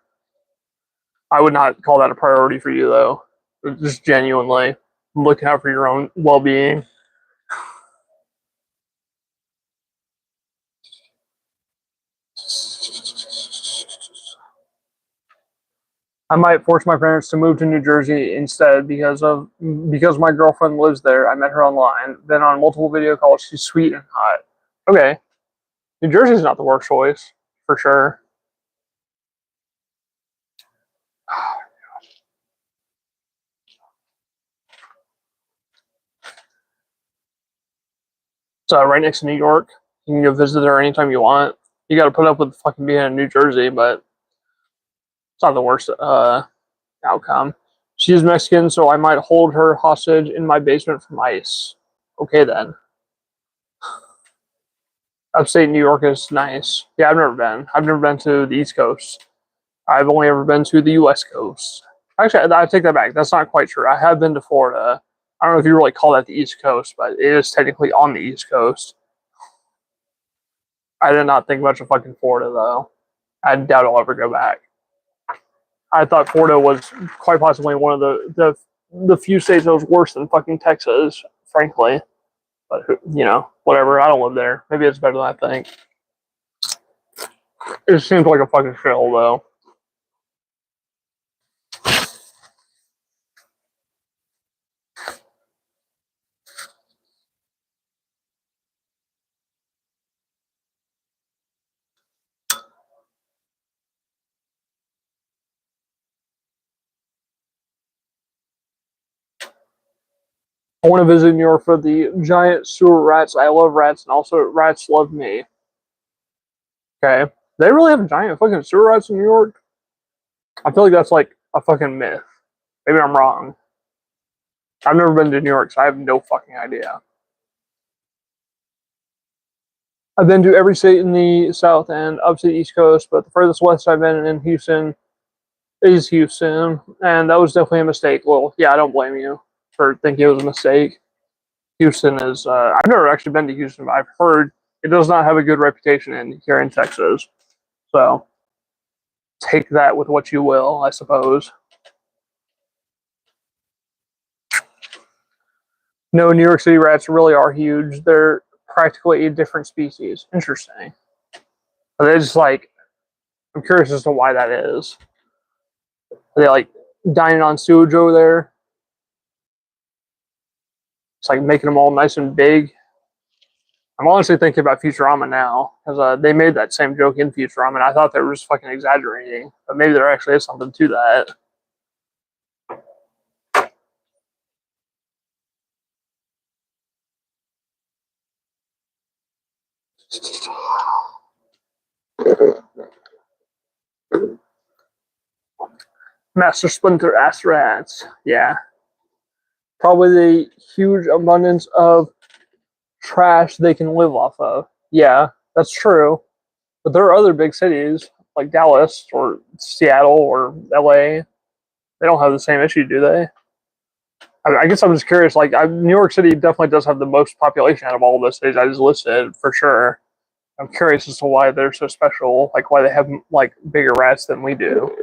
I would not call that a priority for you though. Just genuinely looking out for your own well-being. I might force my parents to move to New Jersey instead because my girlfriend lives there. I met her online. Been on multiple video calls. She's sweet and hot. Okay, New Jersey's not the worst choice for sure. It's right next to New York. You can go visit there anytime you want. You got to put up with fucking being in New Jersey, but it's not the worst outcome. She's Mexican, so I might hold her hostage in my basement from ICE. Okay then. Upstate New York is nice. Yeah, I've never been. I've never been to the East Coast. I've only ever been to the West Coast. Actually, I take that back. That's not quite true. I have been to Florida. I don't know if you really call that the East Coast, but it is technically on the East Coast. I did not think much of fucking Florida, though. I doubt I'll ever go back. I thought Florida was quite possibly one of the few states that was worse than fucking Texas, frankly. But, you know, whatever. I don't live there. Maybe it's better than I think. It seems like a fucking shithole, though. I want to visit New York for the giant sewer rats. I love rats, and also rats love me. Okay. They really have giant fucking sewer rats in New York? I feel like that's like a fucking myth. Maybe I'm wrong. I've never been to New York, so I have no fucking idea. I've been to every state in the South and up to the East Coast, but the furthest west I've been in Houston is Houston, and that was definitely a mistake. Well, yeah, I don't blame you for thinking it was a mistake. Houston is, I've never actually been to Houston, but I've heard it does not have a good reputation here in Texas. So take that with what you will, I suppose. No, New York City rats really are huge. They're practically a different species. Interesting. But they just like, I'm curious as to why that is. Are they like dining on sewage over there? It's like making them all nice and big. I'm honestly thinking about Futurama now because they made that same joke in Futurama, and I thought they were just fucking exaggerating, but maybe there actually is something to that. Master Splinter ass rats. Yeah. Probably the huge abundance of trash they can live off of. Yeah, that's true. But there are other big cities like Dallas or Seattle or LA. They don't have the same issue, do they? I guess I'm just curious. Like, New York City definitely does have the most population out of all of those cities I just listed for sure. I'm curious as to why they're so special. Like, why they have like bigger rats than we do.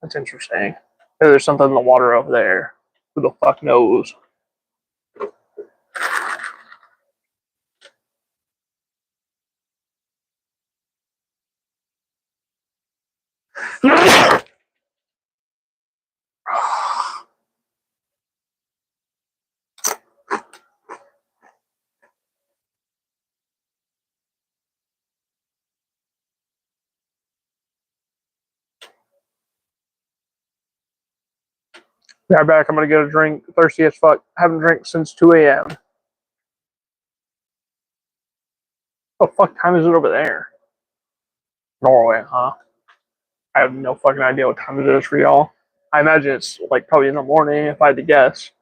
That's interesting. Maybe there's something in the water over there. Who the fuck knows? Yeah, back. I'm gonna get a drink. Thirsty as fuck. Haven't drank since 2 a.m. What the fuck time is it over there? Norway, huh? I have no fucking idea what time it is for y'all. I imagine it's like probably in the morning if I had to guess.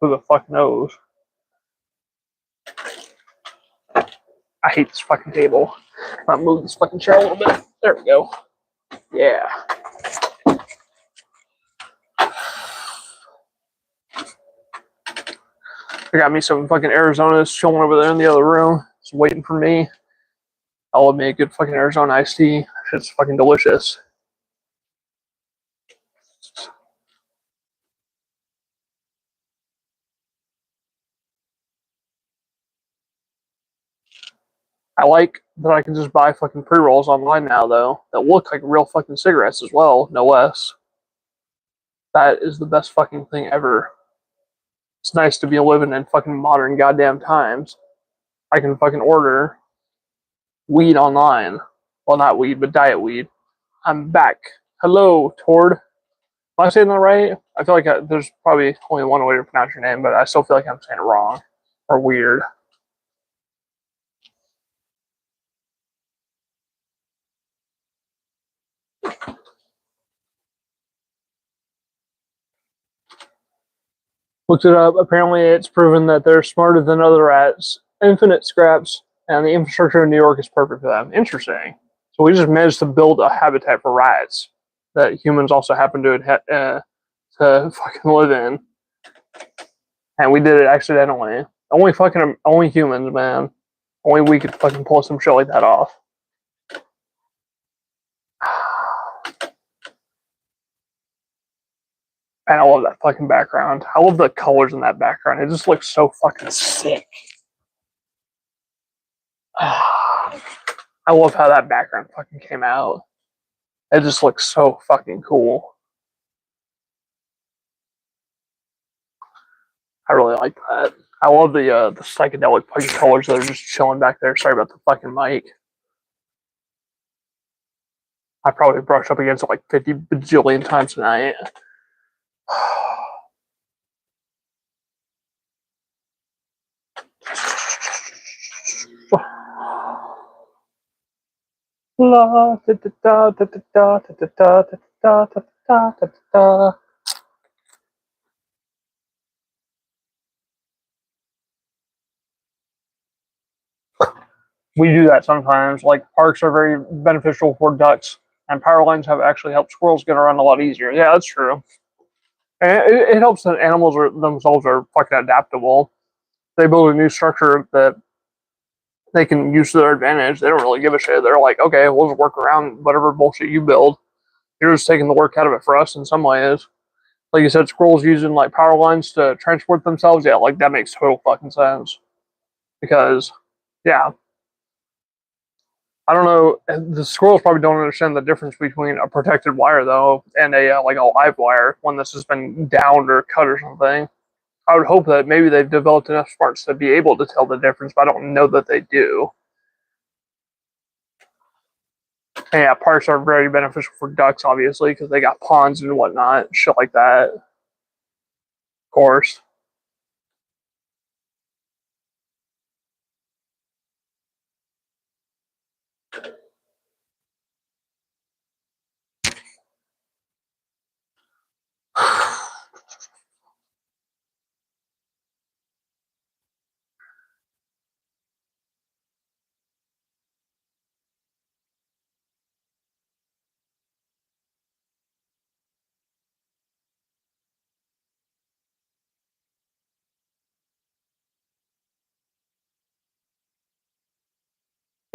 Who the fuck knows? I hate this fucking table. I'm move this fucking chair a little bit. There we go. Yeah. I got me some fucking Arizonas chilling over there in the other room. Just waiting for me. I love me a good fucking Arizona iced tea. It's fucking delicious. I like that I can just buy fucking pre-rolls online now, though, that look like real fucking cigarettes as well, no less. That is the best fucking thing ever. It's nice to be living in fucking modern goddamn times. I can fucking order weed online. Well, not weed, but diet weed. I'm back. Hello, Tord. Am I saying that right? I feel like there's probably only one way to pronounce your name, but I still feel like I'm saying it wrong or weird. Looked it up. Apparently, it's proven that they're smarter than other rats, infinite scraps, and the infrastructure in New York is perfect for them. Interesting. So we just managed to build a habitat for rats that humans also happen to fucking live in, and we did it accidentally. Only humans, man. Only we could fucking pull some shit like that off. And I love that fucking background. I love the colors in that background. It just looks so fucking sick. I love how that background fucking came out. It just looks so fucking cool. I really like that. I love the psychedelic fucking colors that are just chilling back there. Sorry about the fucking mic. I probably brushed up against it like 50 bajillion times tonight. La da da da da da da da da da da da da. We do that sometimes. Like parks are very beneficial for ducks, and power lines have actually helped squirrels get around a lot easier. Yeah, that's true. And it helps that animals themselves are fucking adaptable. They build a new structure that they can use to their advantage. They don't really give a shit. They're like, okay, we'll just work around whatever bullshit you build. You're just taking the work out of it for us in some ways. Like you said, squirrels using like power lines to transport themselves. Yeah, like that makes total fucking sense. Because, yeah, I don't know. The squirrels probably don't understand the difference between a protected wire though and a like a live wire, one that's just been downed or cut or something. I would hope that maybe they've developed enough smarts to be able to tell the difference, but I don't know that they do. And yeah, parks are very beneficial for ducks, obviously, because they got ponds and whatnot, shit like that. Of course.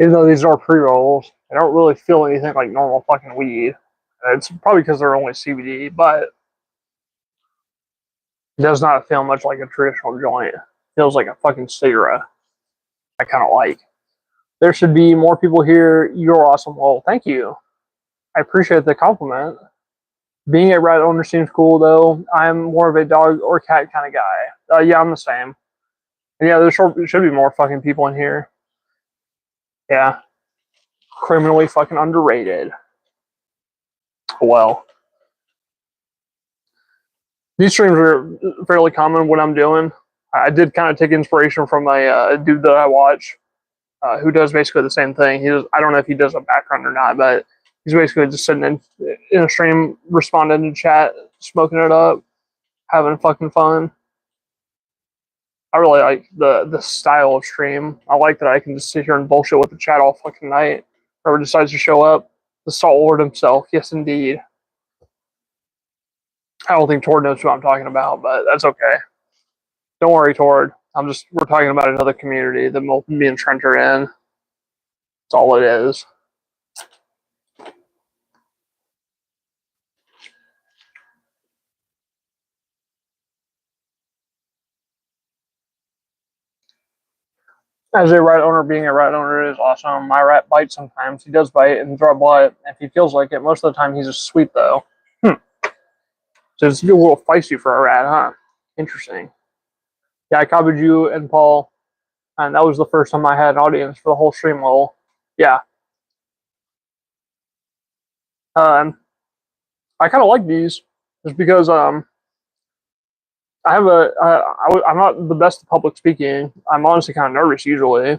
Even though these are pre rolls, I don't really feel anything like normal fucking weed. It's probably because they're only CBD, but it does not feel much like a traditional joint. It feels like a fucking cigarette. I kind of like. There should be more people here. You're awesome. Well, thank you. I appreciate the compliment. Being a rat owner seems cool, though. I'm more of a dog or cat kind of guy. Yeah, I'm the same. And yeah, there should be more fucking people in here. Yeah, criminally fucking underrated. Well, these streams are fairly common when I'm doing. I did kind of take inspiration from a dude that I watch who does basically the same thing. I don't know if he does a background or not, but he's basically just sitting in a stream, responding to chat, smoking it up, having fucking fun. I really like the style of stream. I like that I can just sit here and bullshit with the chat all fucking night. Whoever decides to show up, the Salt Lord himself. Yes, indeed. I don't think Tord knows who I'm talking about, but that's okay. Don't worry, Tord. We're talking about another community that me and Trent are in. That's all it is. As a rat owner, being a rat owner is awesome. My rat bites sometimes. He does bite and draw blood if he feels like it. Most of the time, he's just sweet, though. So it's a little feisty for a rat, huh? Interesting. Yeah, I copied you and Paul, and that was the first time I had an audience for the whole stream. Lol. Yeah. Um, I kind of like these just because I have I'm not the best at public speaking. I'm honestly kind of nervous usually,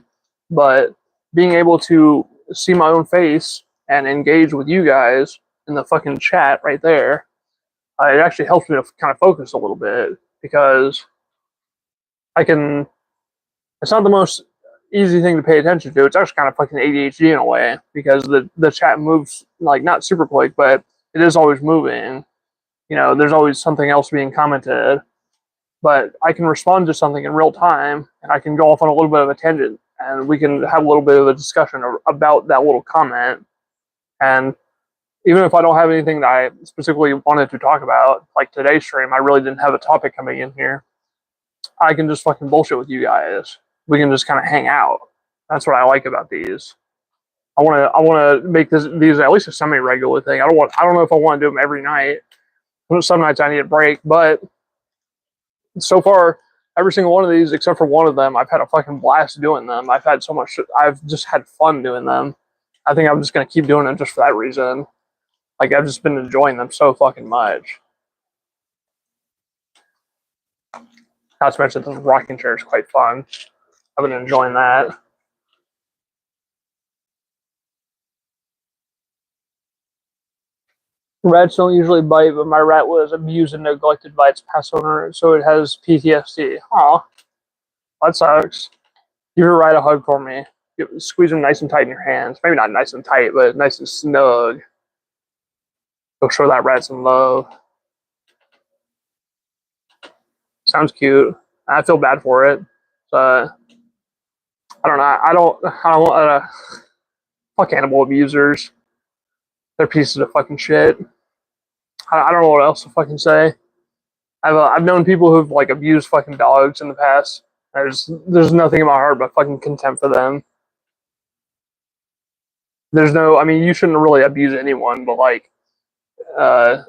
but being able to see my own face and engage with you guys in the fucking chat right there, it actually helps me to kind of focus a little bit because I can. It's not the most easy thing to pay attention to. It's actually kind of fucking ADHD in a way because the chat moves like not super quick, but it is always moving. You know, there's always something else being commented, but I can respond to something in real time, and I can go off on a little bit of a tangent, and we can have a little bit of a discussion about that little comment. And even if I don't have anything that I specifically wanted to talk about, like today's stream, I really didn't have a topic coming in here. I can just fucking bullshit with you guys. We can just kind of hang out. That's what I like about these. I want to make these at least a semi-regular thing. I don't know if I want to do them every night. Some nights I need a break, but so far, every single one of these, except for one of them, I've had a fucking blast doing them. I've had so much. I've just had fun doing them. I think I'm just gonna keep doing them just for that reason. Like I've just been enjoying them so fucking much. Not to mention the rocking chair is quite fun. I've been enjoying that. Rats don't usually bite, but my rat was abused and neglected by its past owner, so it has PTSD. Aw, that sucks. Give your rat a hug for me. Squeeze them nice and tight in your hands. Maybe not nice and tight, but nice and snug. Go show that rat some love. Sounds cute. I feel bad for it. I don't know. I don't fuck animal abusers. They're pieces of fucking shit. I don't know what else to fucking say. I've known people who've like abused fucking dogs in the past. There's nothing in my heart but fucking contempt for them. There's no. I mean, you shouldn't really abuse anyone, but like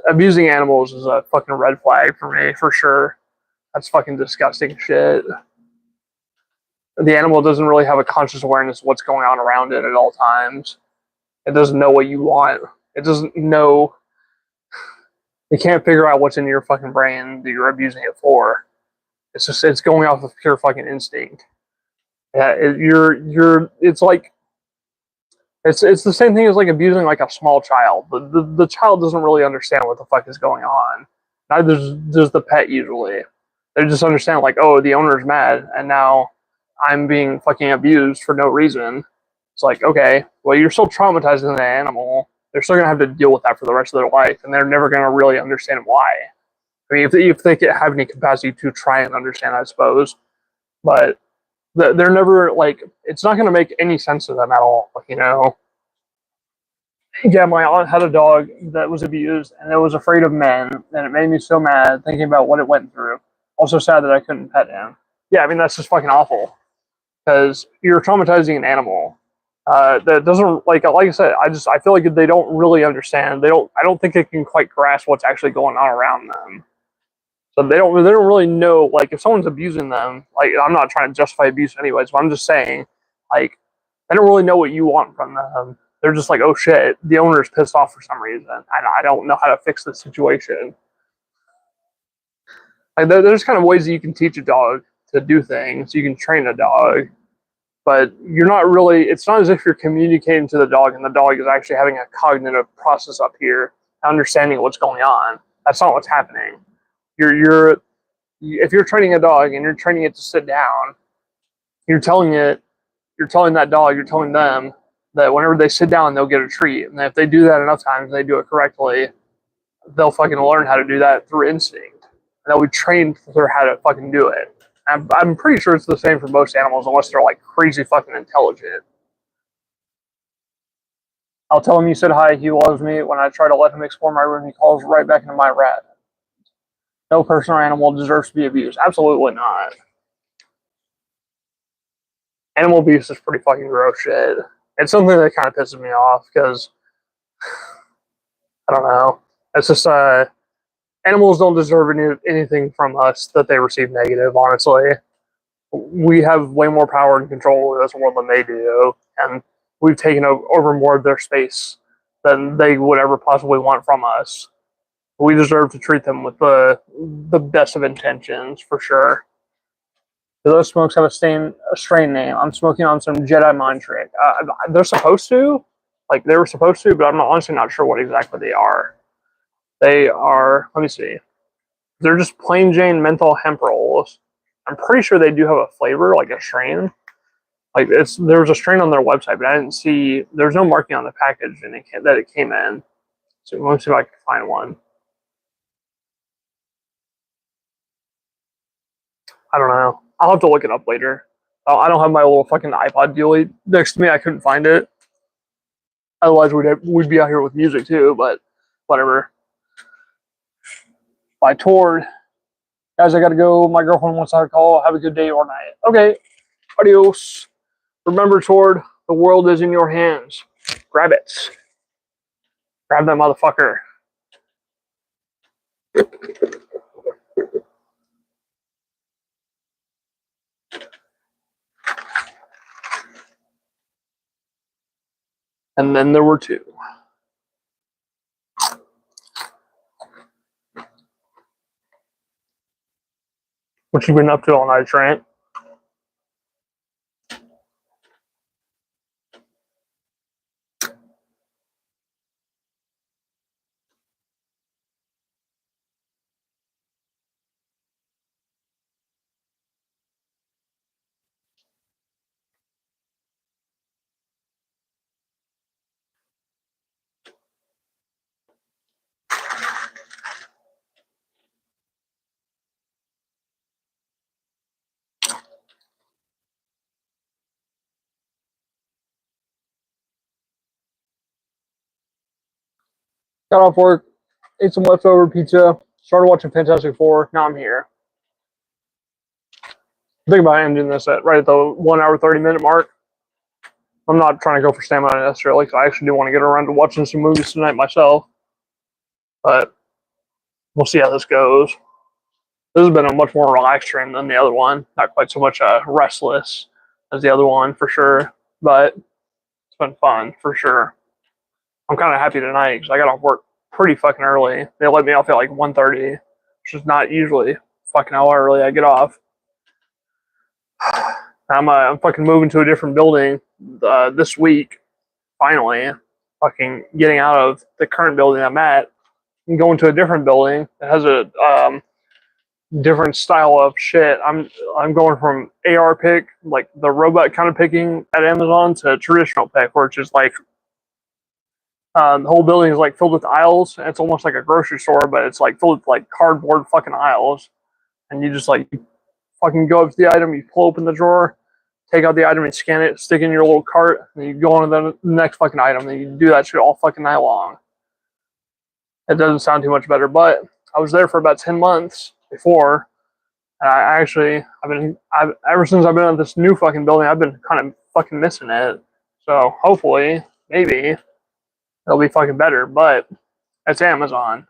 abusing animals is a fucking red flag for me for sure. That's fucking disgusting shit. The animal doesn't really have a conscious awareness of what's going on around it at all times. It doesn't know what you want. It doesn't know. It can't figure out what's in your fucking brain that you're abusing it for. It's going off of pure fucking instinct. Yeah, it's like it's the same thing as like abusing like a small child. The child doesn't really understand what the fuck is going on. Neither does the pet usually. They just understand like, oh, the owner's mad and now I'm being fucking abused for no reason. It's like, okay, well, you're still traumatizing the animal. They're still gonna have to deal with that for the rest of their life, and they're never gonna really understand why. I mean, if they have any capacity to try and understand, I suppose, but they're never like, it's not gonna make any sense to them at all, you know. Yeah, my aunt had a dog that was abused, and it was afraid of men, and it made me so mad thinking about what it went through. Also sad that I couldn't pet him. Yeah, I mean that's just fucking awful because you're traumatizing an animal. That doesn't like I said. I feel like they don't really understand. I don't think they can quite grasp what's actually going on around them. So they don't really know. Like if someone's abusing them, like I'm not trying to justify abuse anyways, but I'm just saying, like they don't really know what you want from them. They're just like, oh shit, the owner's pissed off for some reason, and I don't know how to fix the situation. Like there's kind of ways that you can teach a dog to do things. You can train a dog, but you're not really. It's not as if you're communicating to the dog, and the dog is actually having a cognitive process up here, understanding what's going on. That's not what's happening. If you're training a dog and you're training it to sit down, you're telling that dog, you're telling them that whenever they sit down, they'll get a treat, and if they do that enough times, and they do it correctly, they'll fucking learn how to do that through instinct. And they'll be trained for how to fucking do it. I'm pretty sure it's the same for most animals, unless they're like crazy fucking intelligent. I'll tell him you said hi. He loves me. When I try to let him explore my room, he calls right back into my rat. No person or animal deserves to be abused. Absolutely not. Animal abuse is pretty fucking gross shit. It's something that kind of pisses me off because I don't know. It's just animals don't deserve anything from us that they receive negative. Honestly, we have way more power and control over this world than they do, and we've taken over more of their space than they would ever possibly want from us. We deserve to treat them with the best of intentions, for sure. Do those smokes have a strain name? I'm smoking on some Jedi mind trick. They're supposed to, like they were supposed to, but I'm honestly not sure what exactly they are. They are. Let me see. They're just plain Jane menthol hemp rolls. I'm pretty sure they do have a flavor, like a strain. Like there was a strain on their website, but I didn't see. There's no marking on the package that it came in. So let me see if I can find one. I don't know. I'll have to look it up later. I don't have my little fucking iPod dealie next to me. I couldn't find it. Otherwise, we'd be out here with music too. But whatever. By Tord. Guys, I gotta go. My girlfriend wants to call. Have a good day or night. Okay. Adios. Remember, Tord, the world is in your hands. Grab it. Grab that motherfucker. And then there were two. What you been up to all night, Trent? Got off work, ate some leftover pizza, started watching Fantastic Four. Now I'm here. Think about ending this right at the 1 hour 30 minute mark. I'm not trying to go for stamina necessarily, because I actually do want to get around to watching some movies tonight myself. But we'll see how this goes. This has been a much more relaxed stream than the other one. Not quite so much restless as the other one, for sure. But it's been fun, for sure. I'm kind of happy tonight, because I got off work pretty fucking early. They let me off at like 1:30, which is not usually fucking how early I get off. I'm fucking moving to a different building this week. Finally, fucking getting out of the current building I'm at and going to a different building that has a different style of shit. I'm going from AR pick, like the robot kind of picking at Amazon, to traditional pick, which is like the whole building is like filled with aisles. And it's almost like a grocery store, but it's like filled with like cardboard fucking aisles, and you just like fucking go up to the item, you pull open the drawer, take out the item, and scan it, stick it in your little cart, and you go on to the next fucking item, and you do that shit all fucking night long. It doesn't sound too much better, but I was there for about 10 months before, and ever since I've been at this new fucking building, I've been kind of fucking missing it. So hopefully, maybe, it'll be fucking better, but it's Amazon.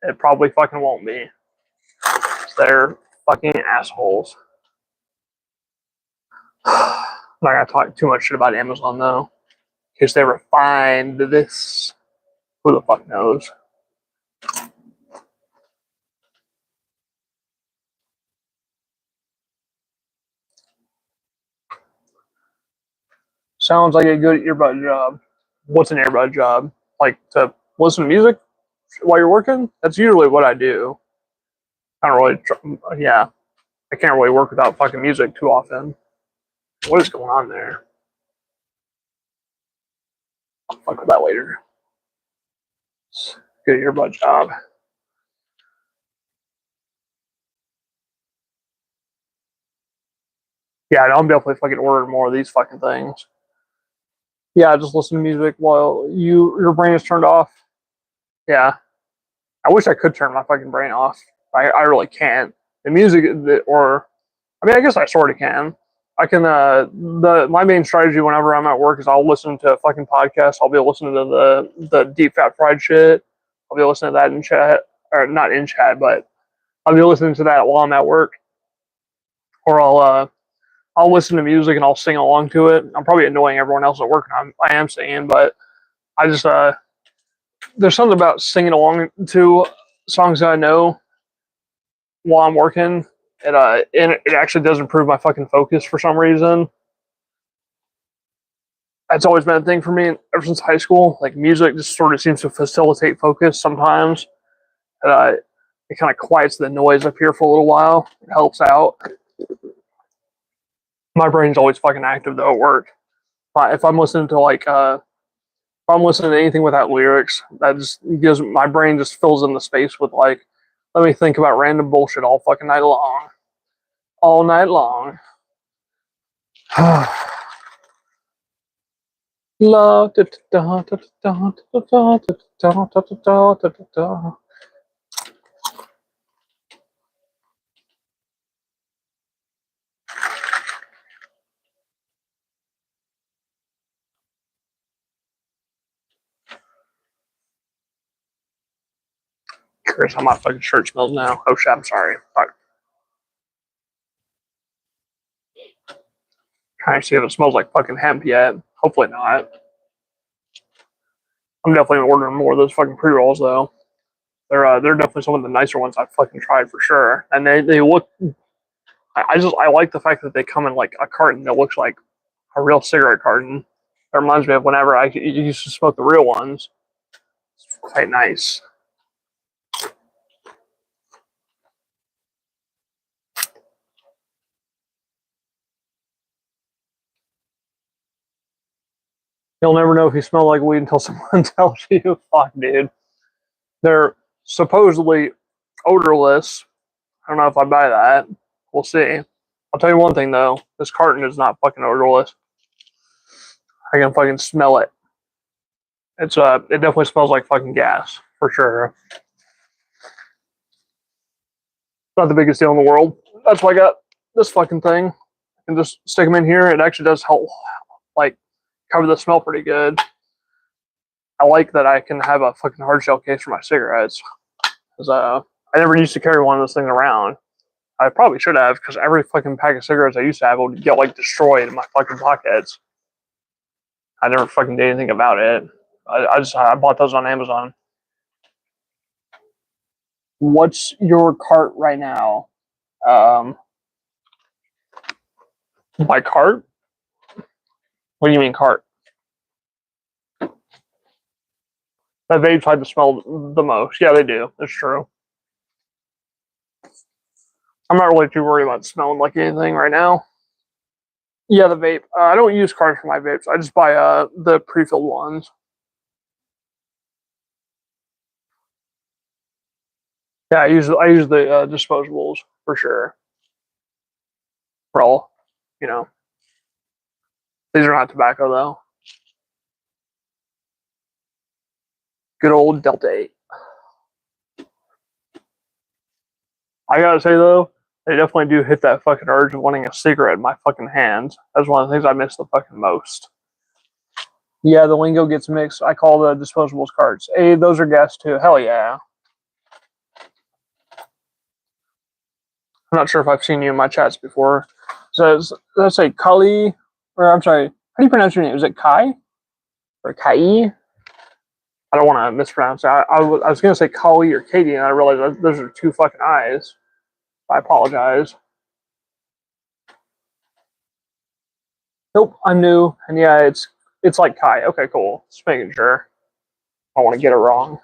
It probably fucking won't be. They're fucking assholes. I'm not gonna talk too much shit about Amazon though, in case they ever find this. Who the fuck knows? Sounds like a good earbud job. What's an earbud job? Like to listen to music while you're working? That's usually what I do. I don't really, yeah. I can't really work without fucking music too often. What is going on there? I'll fuck with that later. Good earbud job. Yeah, I'll definitely fucking order more of these fucking things. Yeah, just listen to music while your brain is turned off. Yeah. I wish I could turn my fucking brain off. I really can't. The music, I mean, I guess I sort of can. I can, my main strategy whenever I'm at work is I'll listen to a fucking podcast. I'll be listening to the deep fat fried shit. I'll be listening to that in chat, or not in chat, but I'll be listening to that while I'm at work. Or I'll listen to music and I'll sing along to it. I'm probably annoying everyone else at work. I am singing, but I just, there's something about singing along to songs that I know while I'm working, and it actually does improve my fucking focus for some reason. That's always been a thing for me ever since high school. Like music just sort of seems to facilitate focus sometimes. And It kind of quiets the noise up here for a little while. It helps out. My brain's always fucking active though at work. If I'm listening to like if I'm listening to anything without lyrics, that just gives my brain just fills in the space with like, let me think about random bullshit all fucking night long, all night long. La da da da da da da da da da da da da. Curious how my fucking shirt smells now. Oh shit, I'm sorry. Fuck. Trying to see if it smells like fucking hemp yet. Hopefully not. I'm definitely ordering more of those fucking pre-rolls though. They're definitely some of the nicer ones I've fucking tried for sure. And they look. I like the fact that they come in like a carton that looks like a real cigarette carton. It reminds me of whenever I used to smoke the real ones. It's quite nice. You'll never know if you smell like weed until someone tells you. Fuck, dude. They're supposedly odorless. I don't know if I buy that. We'll see. I'll tell you one thing though. This carton is not fucking odorless. I can fucking smell it. It definitely smells like fucking gas for sure. Not the biggest deal in the world. That's why I got this fucking thing. I can just stick them in here. It actually does help, like, cover the smell pretty good. I like that I can have a fucking hard shell case for my cigarettes. Cause I never used to carry one of those things around. I probably should have, because every fucking pack of cigarettes I used to have would get like destroyed in my fucking pockets. I never fucking did anything about it. I bought those on Amazon. What's your cart right now? My cart? What do you mean cart? That vapes like to smell the most. Yeah, they do. It's true. I'm not really too worried about smelling like anything right now. Yeah, the vape. I don't use carts for my vapes. I just buy the pre-filled ones. Yeah, I use the disposables for sure. For all, you know, these are not tobacco though. Good old Delta 8. I gotta say though, they definitely do hit that fucking urge of wanting a cigarette in my fucking hands. That's one of the things I miss the fucking most. Yeah, the lingo gets mixed. I call the disposables carts. Hey, those are gas too. Hell yeah. I'm not sure if I've seen you in my chats before. Says, let's say Kali, or I'm sorry, how do you pronounce your name? Is it Kai or Kai? I don't want to mispronounce it. I was going to say Kali or Katie, and I realized those are two fucking eyes. I apologize. Nope, I'm new, and yeah, it's like Kai. Okay, cool. Just making sure. I don't want to get it wrong.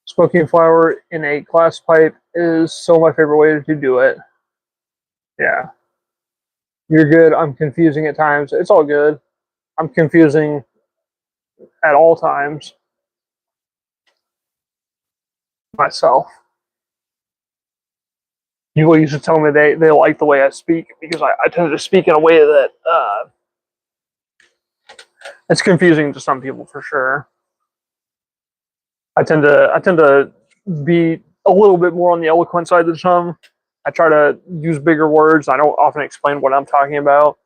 Smoking flower in a glass pipe is so my favorite way to do it. Yeah. You're good. I'm confusing at times. It's all good. I'm confusing at all times myself. People used to tell me they like the way I speak because I tend to speak in a way that it's confusing to some people for sure. I tend to be a little bit more on the eloquent side than some. I try to use bigger words. I don't often explain what I'm talking about,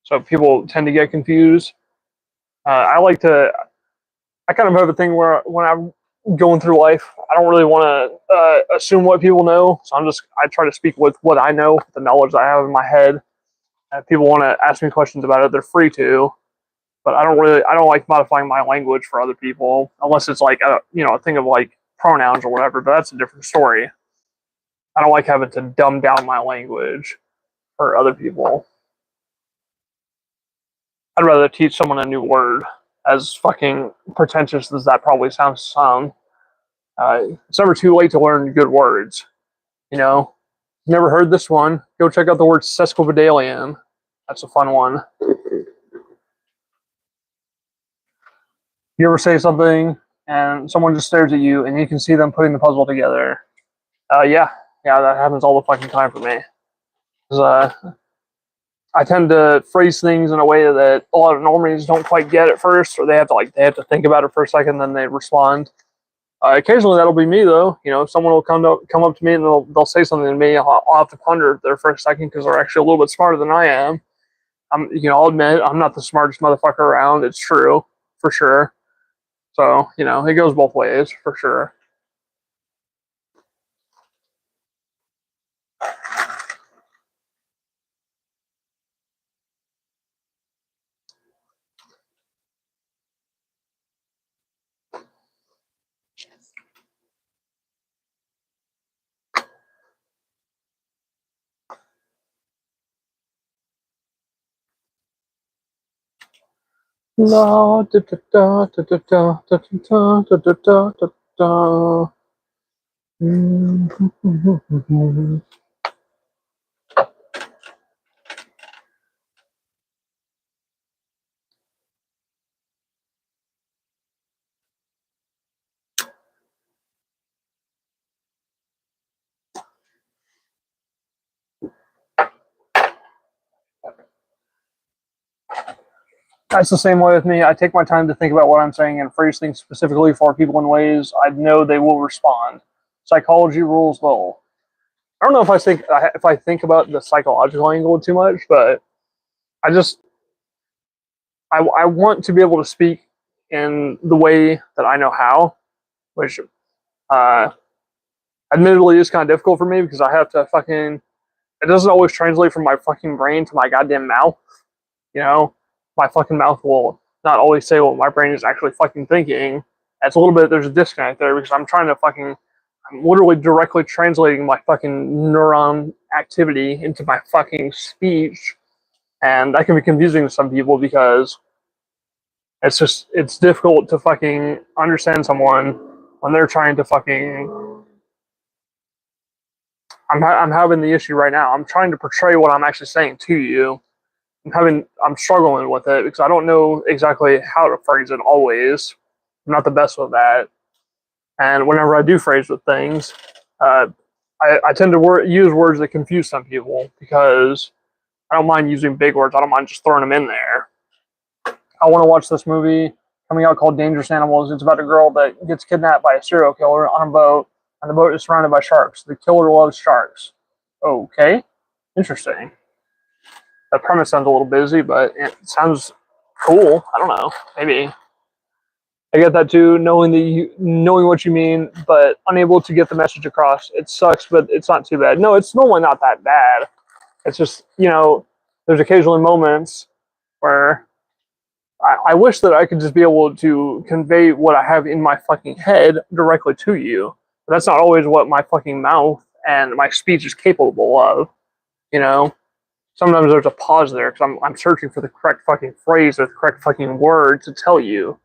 so people tend to get confused. I like to. I kind of have a thing where when I'm going through life, I don't really want to assume what people know. So I try to speak with what I know, the knowledge I have in my head. If people want to ask me questions about it, they're free to. But I don't like modifying my language for other people unless it's like a thing of like pronouns or whatever. But that's a different story. I don't like having to dumb down my language for other people. I'd rather teach someone a new word, as fucking pretentious as that probably sounds to some. It's never too late to learn good words. You know, never heard this one? Go check out the word sesquipedalian. That's a fun one. You ever say something and someone just stares at you and you can see them putting the puzzle together? Yeah, that happens all the fucking time for me. 'Cause, I tend to phrase things in a way that a lot of normies don't quite get at first, or they have to think about it for a second, then they respond. Occasionally that'll be me though. You know, someone will come up to me and they'll say something to me. I'll have to ponder there for a second because they're actually a little bit smarter than I am. I'll admit I'm not the smartest motherfucker around. It's true, for sure. So it goes both ways for sure. La da da da da da da da da da da da da da. That's the same way with me. I take my time to think about what I'm saying and phrase things specifically for people in ways I know they will respond. Psychology rules though. I don't know if I think about the psychological angle too much, but I just I want to be able to speak in the way that I know how, which uh, admittedly is kind of difficult for me because I have to fucking. It doesn't always translate from my fucking brain to my goddamn mouth. You know, my fucking mouth will not always say what my brain is actually fucking thinking. It's a little bit. There's a disconnect there because I'm trying to fucking. I'm literally directly translating my fucking neuron activity into my fucking speech, and that can be confusing to some people because it's difficult to fucking understand someone when they're trying to fucking. I'm having the issue right now. I'm trying to portray what I'm actually saying to you. I'm struggling with it because I don't know exactly how to phrase it always. I'm not the best with that. And whenever I do phrase with things, uh, I tend to use words that confuse some people because I don't mind using big words. I don't mind just throwing them in there. I want to watch this movie coming out called Dangerous Animals. It's about a girl that gets kidnapped by a serial killer on a boat, and the boat is surrounded by sharks. The killer loves sharks. Okay, interesting. The premise sounds a little busy, but it sounds cool. I don't know. Maybe I get that too. Knowing what you mean, but unable to get the message across. It sucks, but it's not too bad. No, it's normally not that bad. It's just there's occasionally moments where I wish that I could just be able to convey what I have in my fucking head directly to you. But that's not always what my fucking mouth and my speech is capable of. You know, sometimes there's a pause there because I'm searching for the correct fucking phrase or the correct fucking word to tell you.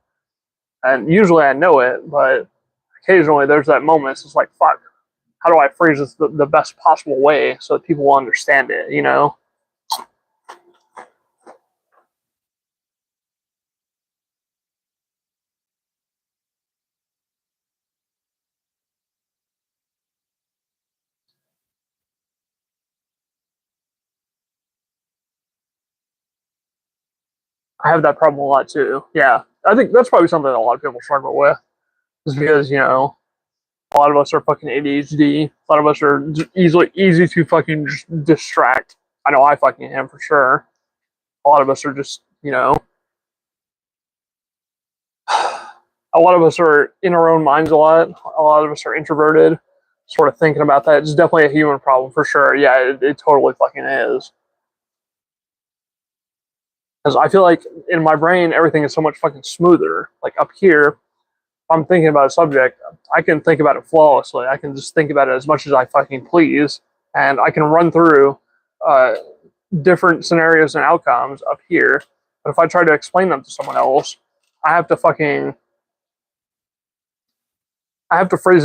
And usually I know it, but occasionally there's that moment. It's just like, fuck, how do I phrase this the best possible way so that people will understand it, you know? I have that problem a lot too. Yeah. I think that's probably something that a lot of people struggle with. Is because, a lot of us are fucking ADHD. A lot of us are easy to fucking distract. I know I fucking am for sure. A lot of us are just, a lot of us are in our own minds a lot. A lot of us are introverted, sort of thinking about that. It's definitely a human problem for sure. Yeah, it totally fucking is. Because I feel like in my brain, everything is so much fucking smoother. Like up here, if I'm thinking about a subject, I can think about it flawlessly. I can just think about it as much as I fucking please, and I can run through uh, different scenarios and outcomes up here. But if I try to explain them to someone else, I have to phrase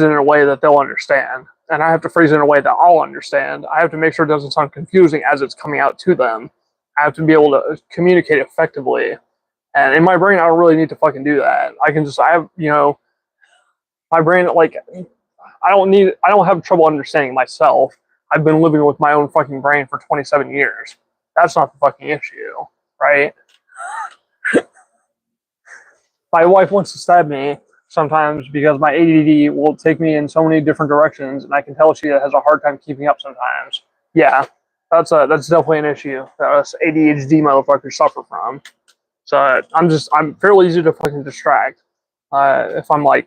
it in a way that they'll understand. And I have to phrase it in a way that I'll understand. I have to make sure it doesn't sound confusing as it's coming out to them. I have to be able to communicate effectively. And in my brain, I don't really need to fucking do that. I have, my brain, like, I don't have trouble understanding myself. I've been living with my own fucking brain for 27 years. That's not the fucking issue, right? My wife wants to stab me sometimes because my ADD will take me in so many different directions, and I can tell she has a hard time keeping up sometimes. Yeah, that's definitely an issue that us ADHD motherfuckers suffer from. So I'm fairly easy to fucking distract if I'm like,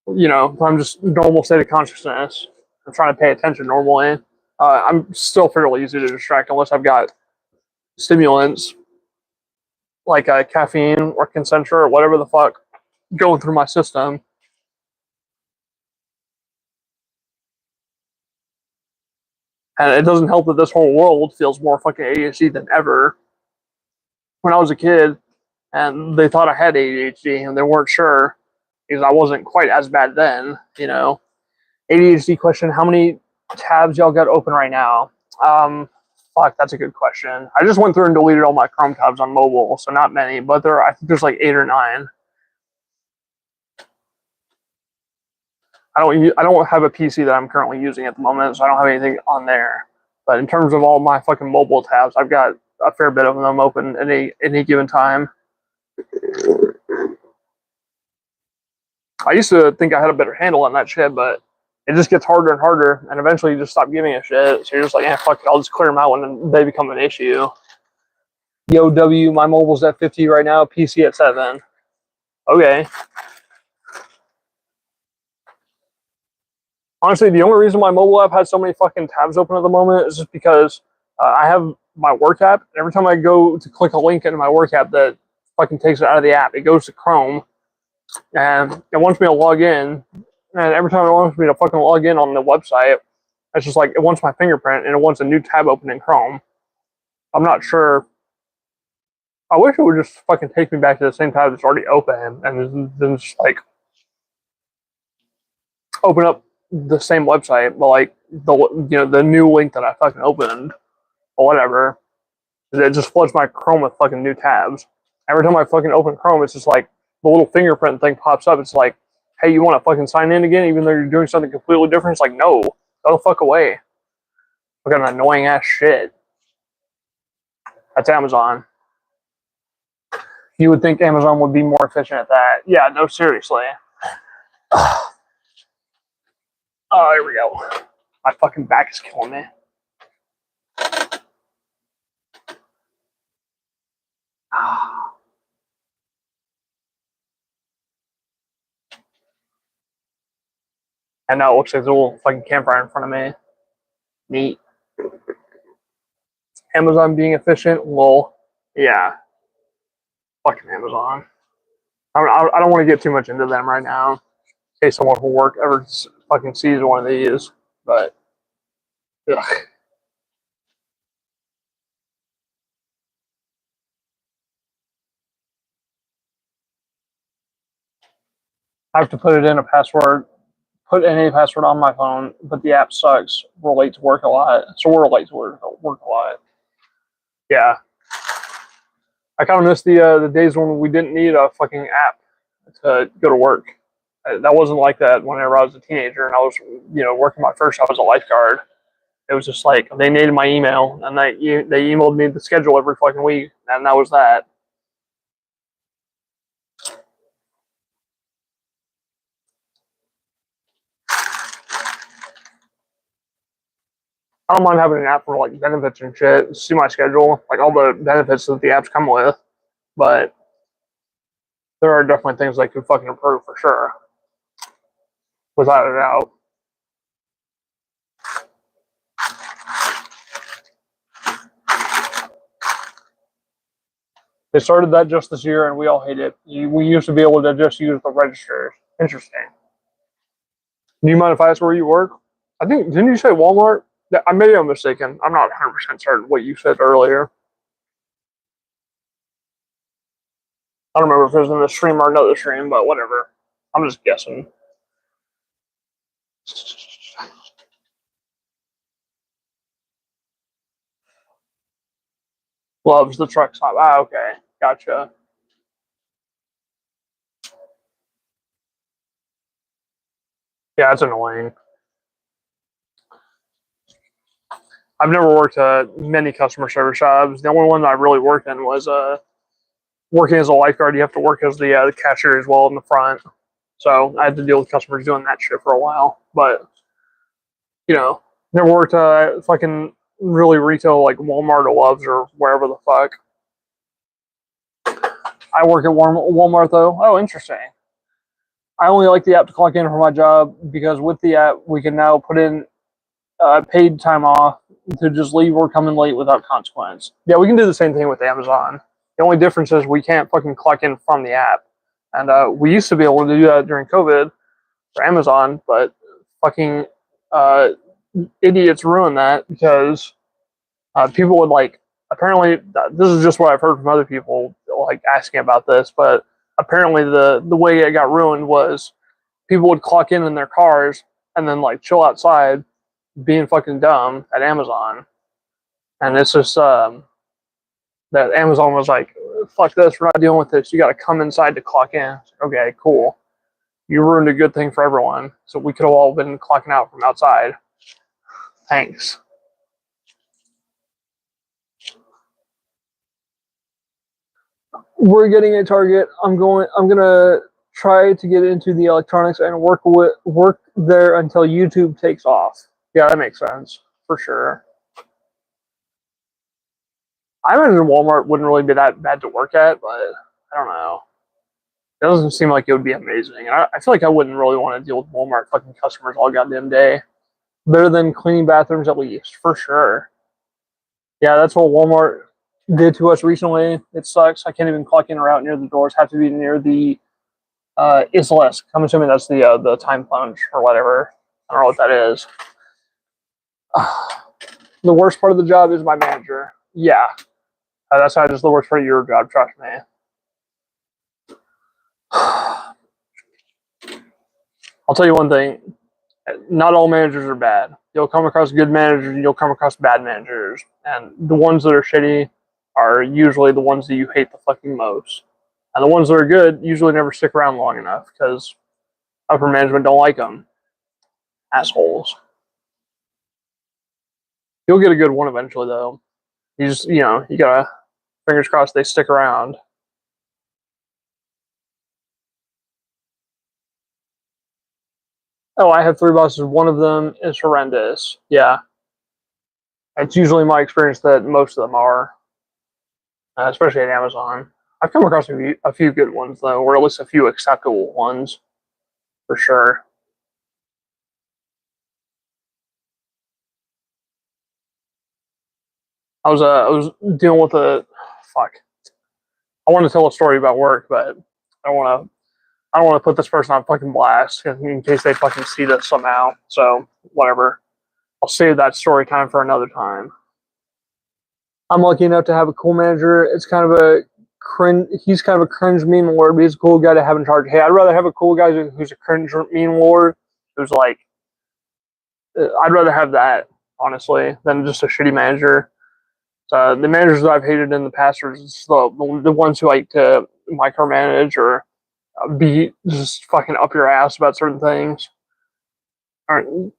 if I'm just normal state of consciousness. I'm trying to pay attention normally. I'm still fairly easy to distract unless I've got stimulants like caffeine or Concentra or whatever the fuck going through my system. And it doesn't help that this whole world feels more fucking ADHD than ever. When I was a kid and they thought I had ADHD and they weren't sure because I wasn't quite as bad then, ADHD question, how many tabs y'all got open right now? Fuck, that's a good question. I just went through and deleted all my Chrome tabs on mobile, so not many, but I think there's like 8 or 9. I don't have a PC that I'm currently using at the moment, so I don't have anything on there. But in terms of all my fucking mobile tabs, I've got a fair bit of them open at any given time. I used to think I had a better handle on that shit, but it just gets harder and harder, and eventually you just stop giving a shit. So you're just like, fuck it, I'll just clear them out when they become an issue. Yo, W, my mobile's at 50 right now, PC at 7. Okay. Honestly, the only reason my mobile app has so many fucking tabs open at the moment is just because I have my work app. And every time I go to click a link into my work app that fucking takes it out of the app, it goes to Chrome and it wants me to log in. And every time it wants me to fucking log in on the website, it's just like it wants my fingerprint and it wants a new tab open in Chrome. I'm not sure. I wish it would just fucking take me back to the same tab that's already open and then just like open up the same website, but like the new link that I fucking opened or whatever, it just floods my Chrome with fucking new tabs. Every time I fucking open Chrome, it's just like the little fingerprint thing pops up. It's like, hey, you want to fucking sign in again, even though you're doing something completely different? It's like, no, go the fuck away. Fucking annoying ass shit. That's Amazon. You would think Amazon would be more efficient at that. Yeah, no, seriously. Oh, here we go. My fucking back is killing me. And now it looks like there's a little fucking campfire in front of me. Neat. Amazon being efficient? Well, yeah. Fucking Amazon. I don't want to get too much into them right now, in case someone from work ever fucking sees one of these. But, ugh. I have to put in a password on my phone, but the app sucks. We're late to work a lot, so we're late to work a lot. Yeah, I kind of miss the days when we didn't need a fucking app to go to work. That wasn't like that whenever I was a teenager and I was, working my first job as a lifeguard. It was just like they needed my email and they emailed me the schedule every fucking week, and that was that. I don't mind having an app for like benefits and shit. See my schedule, like all the benefits that the apps come with, but there are definitely things they could fucking improve for sure, without a doubt. They started that just this year, and we all hate it. We used to be able to just use the registers. Interesting. Do you mind if I ask where you work? I think, didn't you say Walmart? I may be mistaken. I'm not 100% certain what you said earlier. I don't remember if it was in the stream or another stream, but whatever. I'm just guessing. Loves the truck stop. Ah, okay. Gotcha. Yeah, it's annoying. I've never worked at many customer service jobs. The only one that I really worked in was working as a lifeguard. You have to work as the cashier as well in the front. So I had to deal with customers doing that shit for a while. But never worked fucking really retail like Walmart or Love's or wherever the fuck. I work at Walmart though. Oh, interesting. I only like the app to clock in for my job because with the app we can now put in paid time off to just leave or come in late without consequence. Yeah, we can do the same thing with Amazon. The only difference is we can't fucking clock in from the app. And we used to be able to do that during COVID for Amazon, but fucking uh, idiots ruined that because people would like, apparently, this is just what I've heard from other people like asking about this, but apparently the way it got ruined was people would clock in their cars and then like chill outside being fucking dumb at Amazon. And it's just that Amazon was like, fuck this, we're not dealing with this. You got to come inside to clock in. Okay, cool. You ruined a good thing for everyone. So we could have all been clocking out from outside. Thanks. We're getting a target. I'm gonna try to get into the electronics and work there until YouTube takes off. Yeah, that makes sense for sure. I imagine Walmart wouldn't really be that bad to work at, but I don't know. It doesn't seem like it would be amazing. I feel like I wouldn't really want to deal with Walmart fucking customers all goddamn day. Better than cleaning bathrooms at least, for sure. Yeah, that's what Walmart did to us recently. It sucks. I can't even clock in or out near the doors. Have to be near the Isles. I'm assuming that's the time plunge or whatever. I don't know what that is. The worst part of the job is my manager. Yeah, that's not just the worst part of your job. Trust me. I'll tell you one thing. Not all managers are bad. You'll come across good managers and you'll come across bad managers. And the ones that are shitty are usually the ones that you hate the fucking most. And the ones that are good usually never stick around long enough because upper management don't like them. Assholes. You'll get a good one eventually, though. You gotta, fingers crossed they stick around. Oh, I have three bosses. One of them is horrendous. Yeah. It's usually my experience that most of them are, especially at Amazon. I've come across a few good ones, though, or at least a few acceptable ones, for sure. I was dealing with a fuck. I want to tell a story about work, but I want to I don't want to put this person on fucking blast in case they fucking see this somehow. So whatever. I'll save that story time for another time. I'm lucky enough to have a cool manager. It's kind of a cringe. He's kind of a cringe mean lord, but he's a cool guy to have in charge. Hey, I'd rather have a cool guy who's a cringe mean lord, who's like, I'd rather have that honestly than just a shitty manager. The managers that I've hated in the past are just the ones who like to micromanage or be just fucking up your ass about certain things.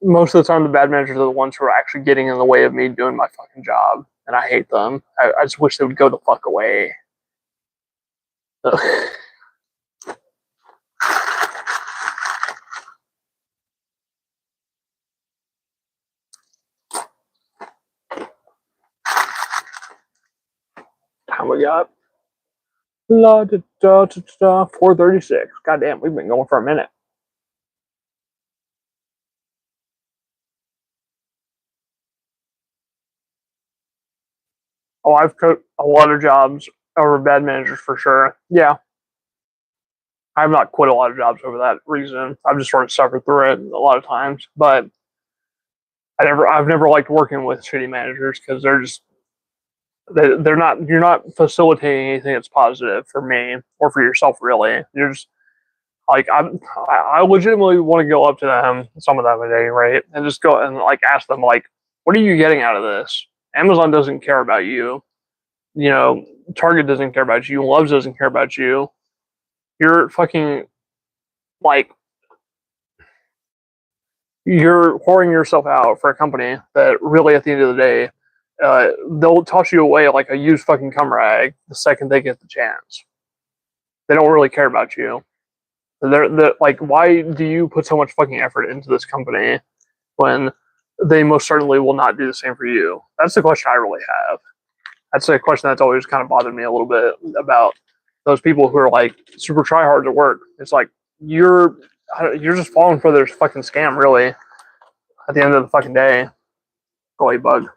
Most of the time, the bad managers are the ones who are actually getting in the way of me doing my fucking job, and I hate them. I just wish they would go the fuck away. Ugh. How we got? La da da da da 4:36. Goddamn, we've been going for a minute. Oh, I've cut a lot of jobs over bad managers for sure. Yeah, I have not quit a lot of jobs over that reason. I've just sort of suffered through it a lot of times, but I've never liked working with shitty managers because they're just They're not. You're not facilitating anything that's positive for me or for yourself. Really, you're just like I legitimately want to go up to them, some of them a day, right, and just go and like ask them like, what are you getting out of this? Amazon doesn't care about you. You know, Target doesn't care about you. Love's doesn't care about you. You're fucking like you're whoring yourself out for a company that really, at the end of the day, they'll toss you away like a used fucking cum rag the second they get the chance. They don't really care about you. They're like, why do you put so much fucking effort into this company when they most certainly will not do the same for you? That's the question I really have. That's a question that's always kind of bothered me a little bit about those people who are like super tryhards at work. It's like you're you're just falling for their fucking scam, really. At the end of the fucking day, go bug.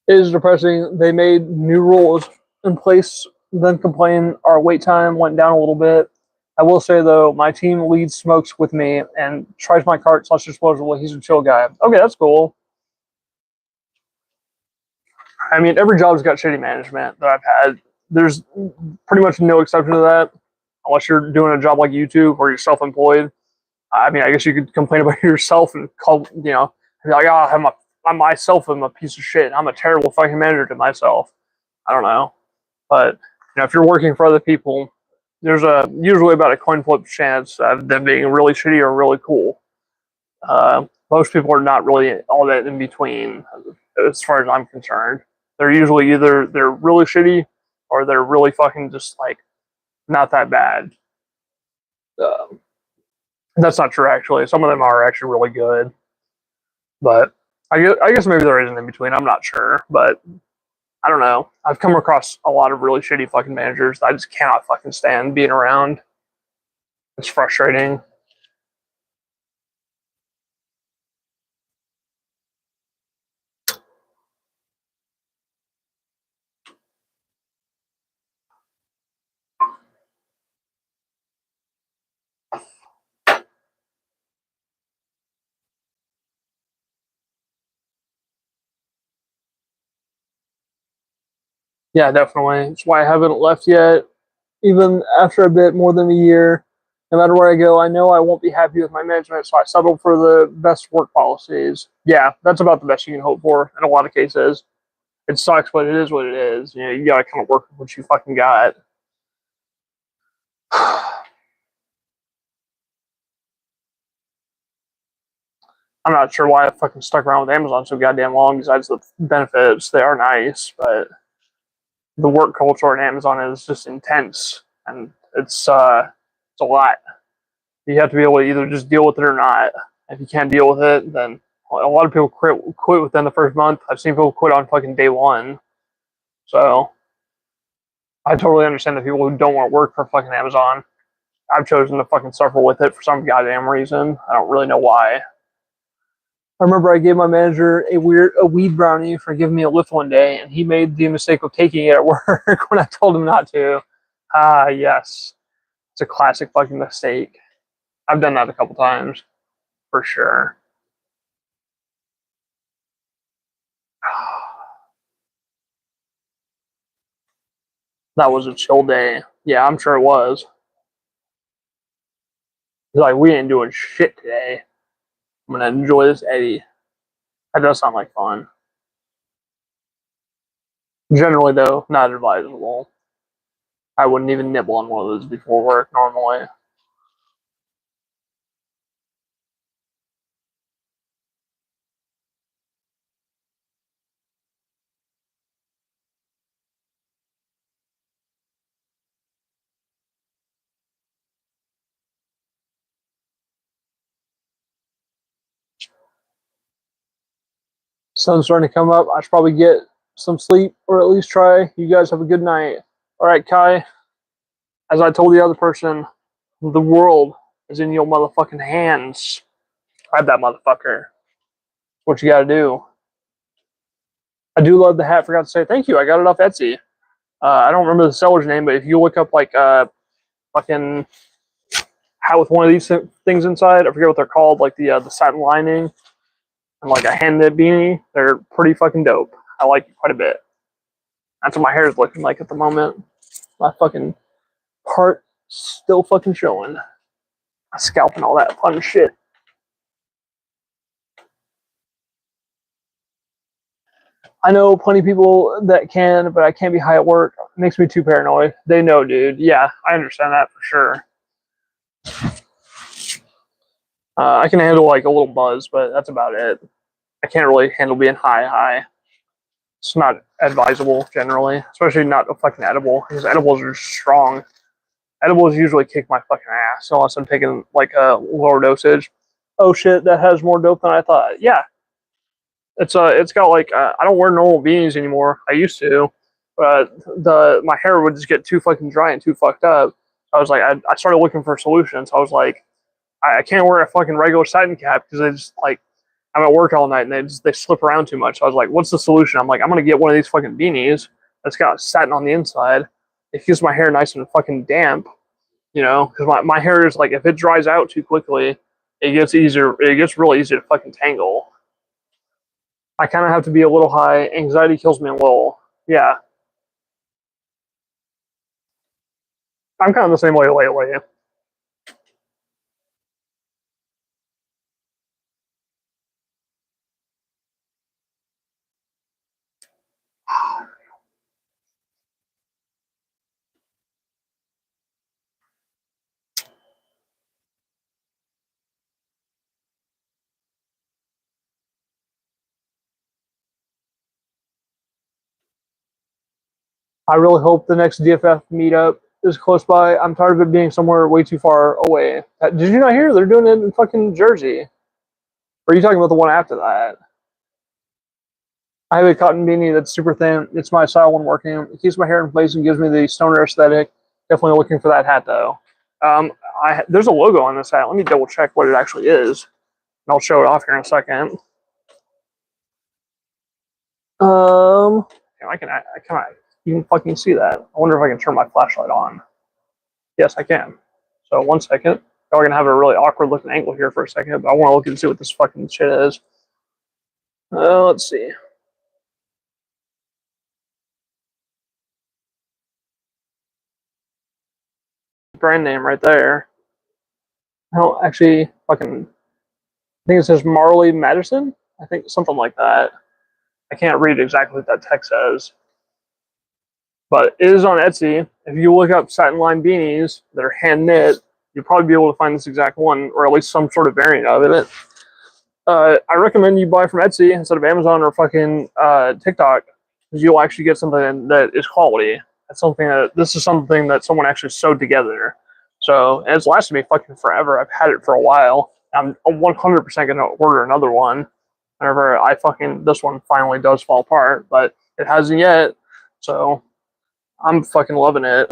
It is depressing. They made new rules in place, then complain our wait time went down a little bit. I will say though, my team lead smokes with me and tries my cart / disposable. He's a chill guy. Okay, that's cool. I mean, every job's got shitty management that I've had. There's pretty much no exception to that, unless you're doing a job like YouTube or you're self-employed. I mean, I guess you could complain about yourself and call, be like, oh, I myself am a piece of shit. I'm a terrible fucking manager to myself. I don't know. But, if you're working for other people, there's usually about a coin flip chance of them being really shitty or really cool. Most people are not really all that in between, as far as I'm concerned. They're usually either they're really shitty or they're really fucking just like not that bad. Um, that's not true, actually. Some of them are actually really good, but I guess maybe there is an in between. I'm not sure, but I don't know. I've come across a lot of really shitty fucking managers that I just cannot fucking stand being around. It's frustrating. Yeah, definitely. That's why I haven't left yet, even after a bit more than a year. No matter where I go, I know I won't be happy with my management, so I settled for the best work policies. Yeah, that's about the best you can hope for in a lot of cases. It sucks, but it is what it is. You gotta kind of work with what you fucking got. I'm not sure why I fucking stuck around with Amazon so goddamn long, besides the benefits. They are nice, but the work culture on Amazon is just intense, and it's a lot. You have to be able to either just deal with it or not. If you can't deal with it, then a lot of people quit within the first month. I've seen people quit on fucking day one. So I totally understand the people who don't want to work for fucking Amazon. I've chosen to fucking suffer with it for some goddamn reason. I don't really know why. I remember I gave my manager a weed brownie for giving me a lift one day, and he made the mistake of taking it at work when I told him not to. Ah, yes, it's a classic fucking mistake. I've done that a couple times for sure. That was a chill day. Yeah, I'm sure it was. He's like, we ain't doing shit today. I'm gonna enjoy this Eddie. That does sound like fun. Generally, though, not advisable. I wouldn't even nibble on one of those before work normally. Sun's starting to come up. I should probably get some sleep or at least try. You guys have a good night. All right, Kai. As I told the other person, the world is in your motherfucking hands. Grab that motherfucker. What you gotta do. I do love the hat. Forgot to say thank you. I got it off Etsy. I don't remember the seller's name, but if you look up like fucking hat with one of these things inside. I forget what they're called, like the satin lining and like a hand knit beanie. They're pretty fucking dope. I like it quite a bit. That's what my hair is looking like at the moment. My fucking part still fucking showing. My scalp and all that fun shit. I know plenty of people that can, but I can't be high at work. It makes me too paranoid. They know, dude. Yeah, I understand that for sure. I can handle like a little buzz, but that's about it. I can't really handle being high. It's not advisable generally, especially not a fucking edible because edibles are strong. Edibles usually kick my fucking ass unless I'm taking like a lower dosage. Oh shit, that has more dope than I thought. Yeah, it's got like I don't wear normal beanies anymore. I used to, but my hair would just get too fucking dry and too fucked up. I was like, I started looking for solutions. I was like, I can't wear a fucking regular satin cap because they just like I'm at work all night and they slip around too much. So I was like, what's the solution? I'm like, I'm gonna get one of these fucking beanies that's got satin on the inside. It keeps my hair nice and fucking damp, you know, because my hair is like if it dries out too quickly, it gets easier. It gets really easy to fucking tangle. I kind of have to be a little high. Anxiety kills me a little. Yeah, I'm kind of the same way lately. I really hope the next DFF meetup is close by. I'm tired of it being somewhere way too far away. Did you not hear? They're doing it in fucking Jersey. Or are you talking about the one after that? I have a cotton beanie that's super thin. It's my style when working. It keeps my hair in place and gives me the stoner aesthetic. Definitely looking for that hat though. Um, there's a logo on this hat. Let me double check what it actually is, and I'll show it off here in a second. Um, I can you can fucking see that. I wonder if I can turn my flashlight on. Yes, I can. So 1 second. We're gonna have a really awkward looking angle here for a second, but I want to look and see what this fucking shit is. Let's see. Brand name right there. No, actually, fucking. I think it says Marley Madison. I think something like that. I can't read exactly what that text says, but it is on Etsy. If you look up satin line beanies that are hand knit, you'll probably be able to find this exact one, or at least some sort of variant of it. I recommend you buy from Etsy instead of Amazon or fucking TikTok, because you'll actually get something that is quality. This is something that someone actually sewed together. So and it's lasted me fucking forever. I've had it for a while. I'm 100% gonna order another one whenever I fucking this one finally does fall apart, but it hasn't yet. So I'm fucking loving it.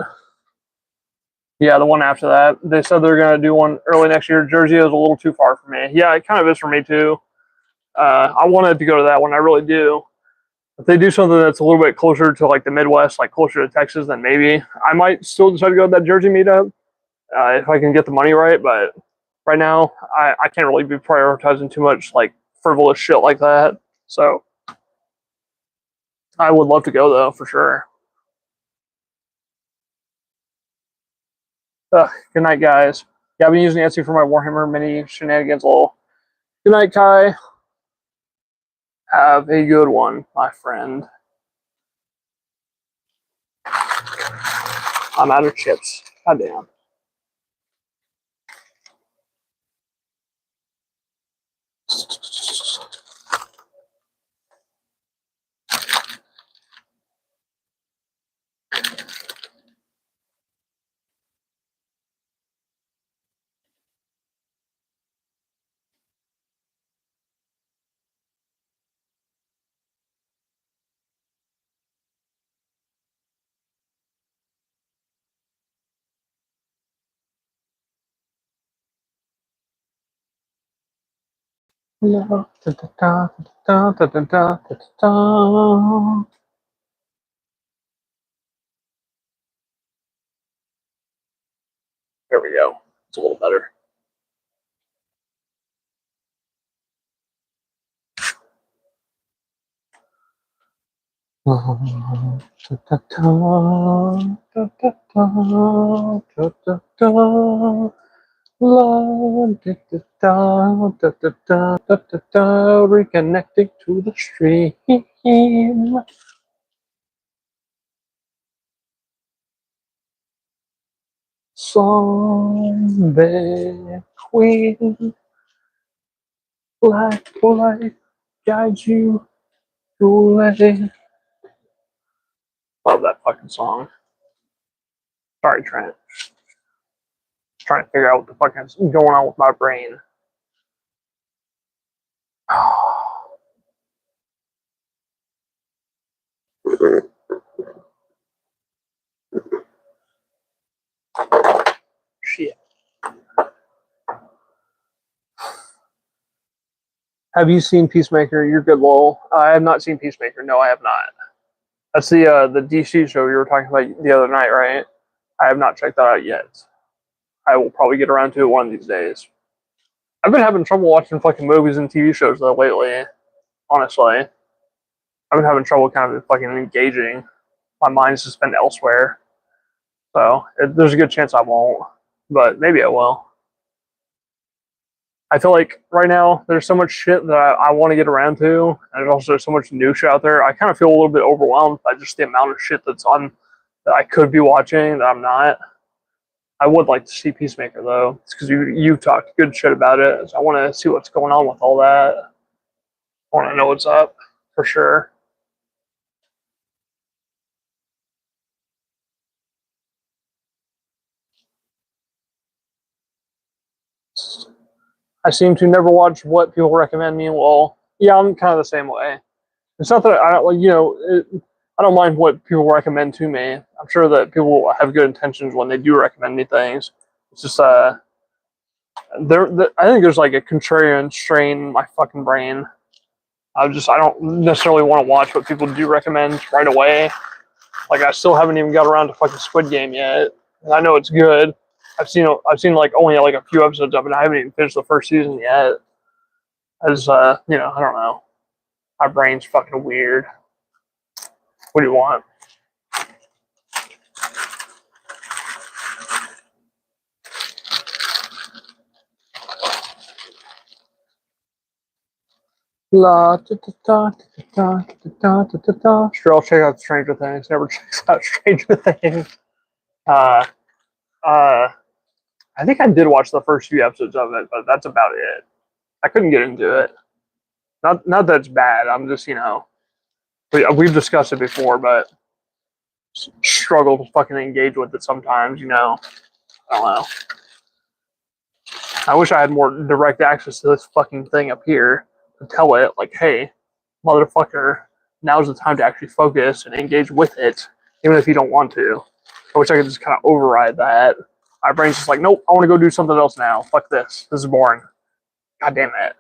Yeah, the one after that. They said they're gonna do one early next year. Jersey is a little too far for me. Yeah, it kind of is for me too. I wanted to go to that one. I really do. If they do something that's a little bit closer to like the Midwest, like closer to Texas, then maybe I might still decide to go to that Jersey meetup if I can get the money right. But right now, I can't really be prioritizing too much like frivolous shit like that. So I would love to go though for sure. Good night, guys. Yeah, I've been using Etsy for my Warhammer mini shenanigans. Lol. Good night, Kai. Have a good one, my friend. I'm out of chips. Goddamn. Here we go. It's a little better. Reconnecting to the stream. Zombie queen, black light guides you to way. Love that fucking song. Sorry, Trent. Just trying to figure out what the fuck is going on with my brain. Shit. Have you seen Peacemaker? You're good, lol. I have not seen Peacemaker. No, I have not. That's the DC show you were talking about the other night, right? I have not checked that out yet. I will probably get around to it one of these days. I've been having trouble watching fucking movies and TV shows though lately. Honestly, I've been having trouble kind of fucking engaging. My mind's just been elsewhere. So there's a good chance I won't, but maybe I will. I feel like right now there's so much shit that I want to get around to, and there's also so much new shit out there. I kind of feel a little bit overwhelmed by just the amount of shit that's on that I could be watching that I'm not. I would like to see Peacemaker though. It's because you talked good shit about it. So I want to see what's going on with all that. I want to know what's up for sure. I seem to never watch what people recommend me. Well, yeah, I'm kind of the same way. It's not that I don't like, I don't mind what people recommend to me. I'm sure that people have good intentions when they do recommend me things. It's just I think there's like a contrarian strain in my fucking brain. I don't necessarily want to watch what people do recommend right away. Like I still haven't even got around to fucking Squid Game yet, and I know it's good. I've seen like only like a few episodes of it. I haven't even finished the first season yet. I just I don't know. My brain's fucking weird. What do you want? La da da da da da da da da. Sure, I'll check out Stranger Things. Never checks out Stranger Things. Uh, uh, I think I did watch the first few episodes of it, but that's about it. I couldn't get into it. Not that it's bad. I'm just we've discussed it before, but struggle to fucking engage with it sometimes. I don't know. I wish I had more direct access to this fucking thing up here to tell it, like, hey, motherfucker, now's the time to actually focus and engage with it, even if you don't want to. I wish I could just kind of override that. My brain's just like, nope, I want to go do something else now. Fuck this. This is boring. God damn it.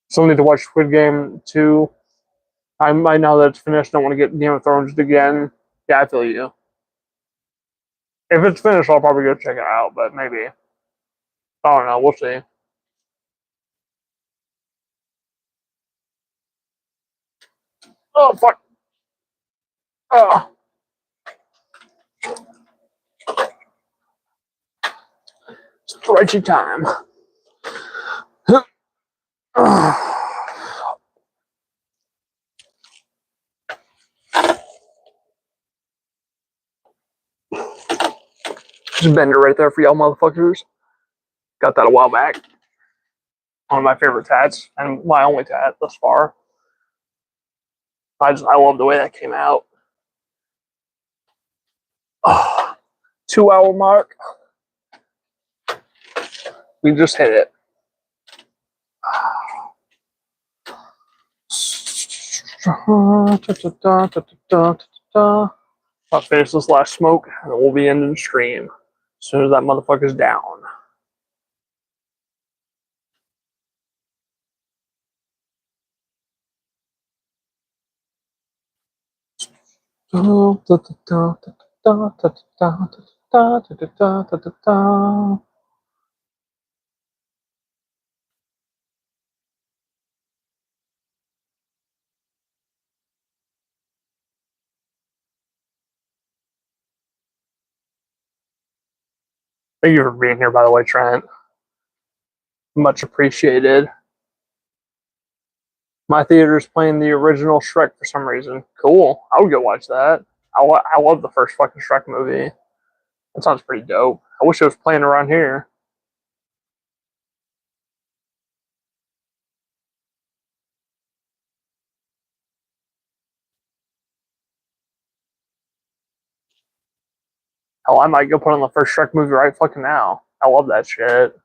Still need to watch Squid Game 2. I might, now that it's finished, don't want to get Game of Thrones again. Yeah, I feel you. If it's finished, I'll probably go check it out, but maybe. I don't know. We'll see. Oh, fuck. Oh. Stretchy time. Just bender right there for y'all motherfuckers. Got that a while back. One of my favorite tats, and my only tat thus far. I love the way that came out. Oh, 2 hour mark. We just hit it. I'll finish this last smoke, and we'll be ending the stream as soon as that motherfucker's down. Thank you for being here, by the way, Trent. Much appreciated. My theater's playing the original Shrek for some reason. Cool. I would go watch that. I love the first fucking Shrek movie. That sounds pretty dope. I wish it was playing around here. Hell, I might go put on the first Shrek movie right fucking now. I love that shit.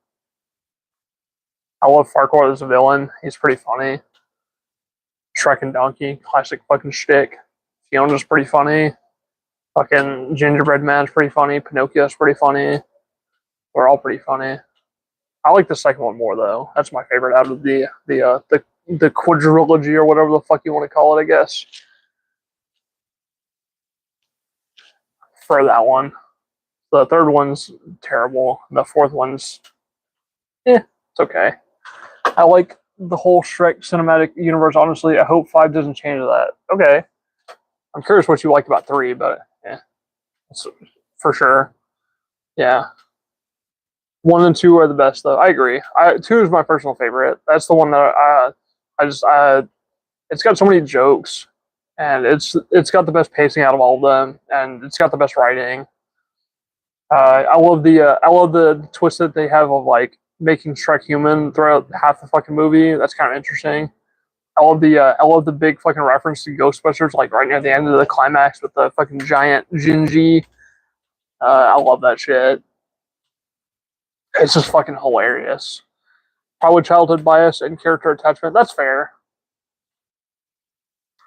I love Farquaad as a villain. He's pretty funny. Shrek and Donkey, classic fucking shtick. Fiona's pretty funny. Fucking Gingerbread Man's pretty funny. Pinocchio's pretty funny. We're all pretty funny. I like the second one more though. That's my favorite out of the quadrilogy or whatever the fuck you want to call it. I guess for that one. The third one's terrible. The fourth one's, it's okay. I like the whole Shrek cinematic universe. Honestly, I hope 5 doesn't change that. Okay, I'm curious what you like about 3, but yeah, for sure. Yeah, 1 and 2 are the best though. I agree. 2 is my personal favorite. That's the one that it's got so many jokes, and it's got the best pacing out of all of them, and it's got the best writing. I love the twist that they have of like making Shrek human throughout half the fucking movie. That's kind of interesting. I love the big fucking reference to Ghostbusters, like right near the end of the climax with the fucking giant Gingy. I love that shit. It's just fucking hilarious. Probably childhood bias and character attachment. That's fair.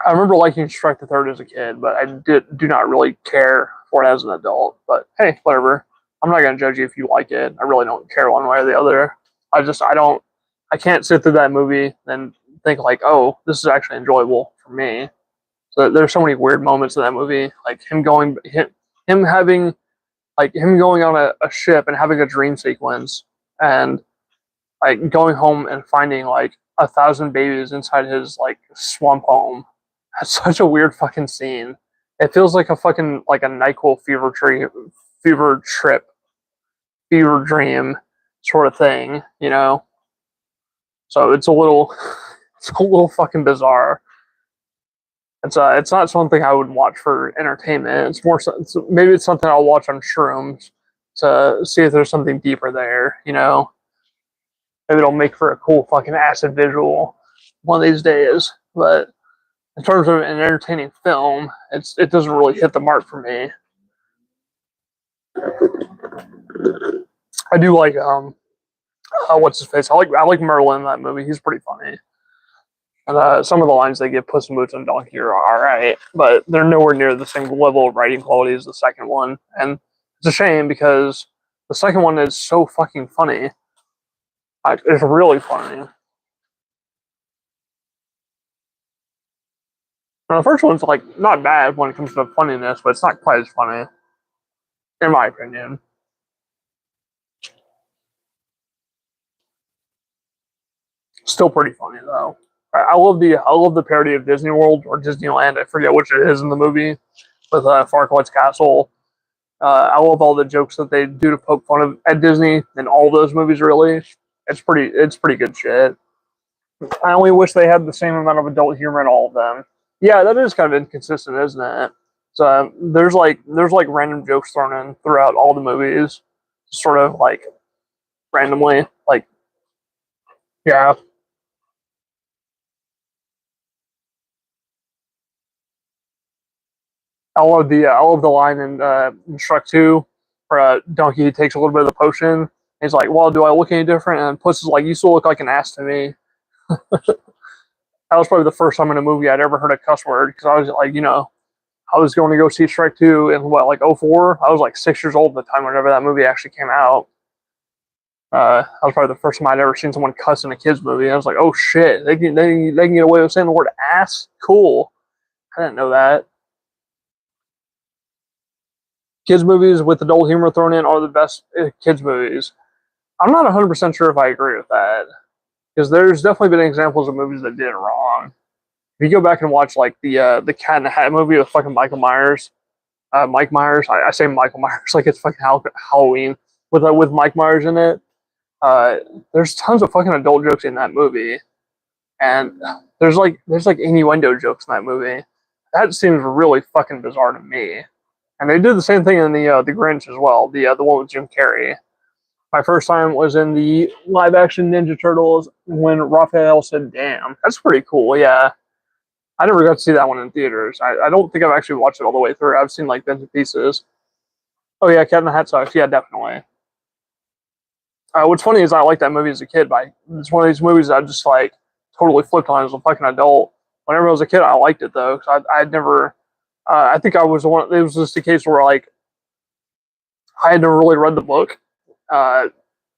I remember liking Shrek the Third as a kid, but I do not really care for it as an adult. But hey, whatever. I'm not gonna judge you if you like it. I really don't care one way or the other. I can't sit through that movie and think like, oh, this is actually enjoyable for me. So there's so many weird moments in that movie, like him having like him going on a ship and having a dream sequence, and like going home and finding like 1,000 babies inside his like swamp home. That's such a weird fucking scene. It feels like a fucking like a NyQuil fever trip, fever dream sort of thing, you know? So it's a little fucking bizarre. It's not something I would watch for entertainment. Maybe it's something I'll watch on shrooms to see if there's something deeper there, you know? Maybe it'll make for a cool fucking acid visual one of these days. But in terms of an entertaining film, it doesn't really hit the mark for me. I do like what's his face? I like Merlin in that movie. He's pretty funny. And some of the lines they give Puss in Boots and Donkey are all right, but they're nowhere near the same level of writing quality as the second one. And it's a shame because the second one is so fucking funny. It's really funny. And the first one's like not bad when it comes to funniness, but it's not quite as funny, in my opinion. Still pretty funny though. I love the parody of Disney World or Disneyland. I forget which it is in the movie with Farquaad's Castle. I love all the jokes that they do to poke fun of at Disney in all those movies. Really, it's pretty good shit. I only wish they had the same amount of adult humor in all of them. Yeah, that is kind of inconsistent, isn't it? So there's like random jokes thrown in throughout all the movies, sort of like randomly. Like yeah, I love the line in Shrek 2 where Donkey takes a little bit of the potion. He's like, "Well, do I look any different?" And Puss is like, "You still look like an ass to me." That was probably the first time in a movie I'd ever heard a cuss word because I was like, you know, I was going to go see Shrek 2 in what, like '04? I was like 6 years old at the time whenever that movie actually came out. That was probably the first time I'd ever seen someone cuss in a kids movie. I was like, oh shit, they can get away with saying the word ass? Cool. I didn't know that. kids movies with adult humor thrown in are the best kids movies. I'm not 100% sure if I agree with that because there's definitely been examples of movies that did it wrong. If you go back and watch like the Cat in the Hat movie with fucking Michael Myers, Mike Myers, I say Michael Myers like it's fucking Halloween with Mike Myers in it. Uh, there's tons of fucking adult jokes in that movie, and there's like innuendo jokes in that movie. That seems really fucking bizarre to me. And they did the same thing in the Grinch as well, the one with Jim Carrey. My first time was in the live action Ninja Turtles when Raphael said "damn." That's pretty cool. Yeah, I never got to see that one in theaters. I don't think I've actually watched it all the way through. I've seen like bits and pieces. Oh yeah, Cat in the Hat sucks. Yeah, definitely. What's funny is I liked that movie as a kid, but it's one of these movies that I just like totally flipped on as a fucking adult. Whenever I was a kid, I liked it though, because I'd never. I think I was the one. It was just a case where like I had never really read the book, uh,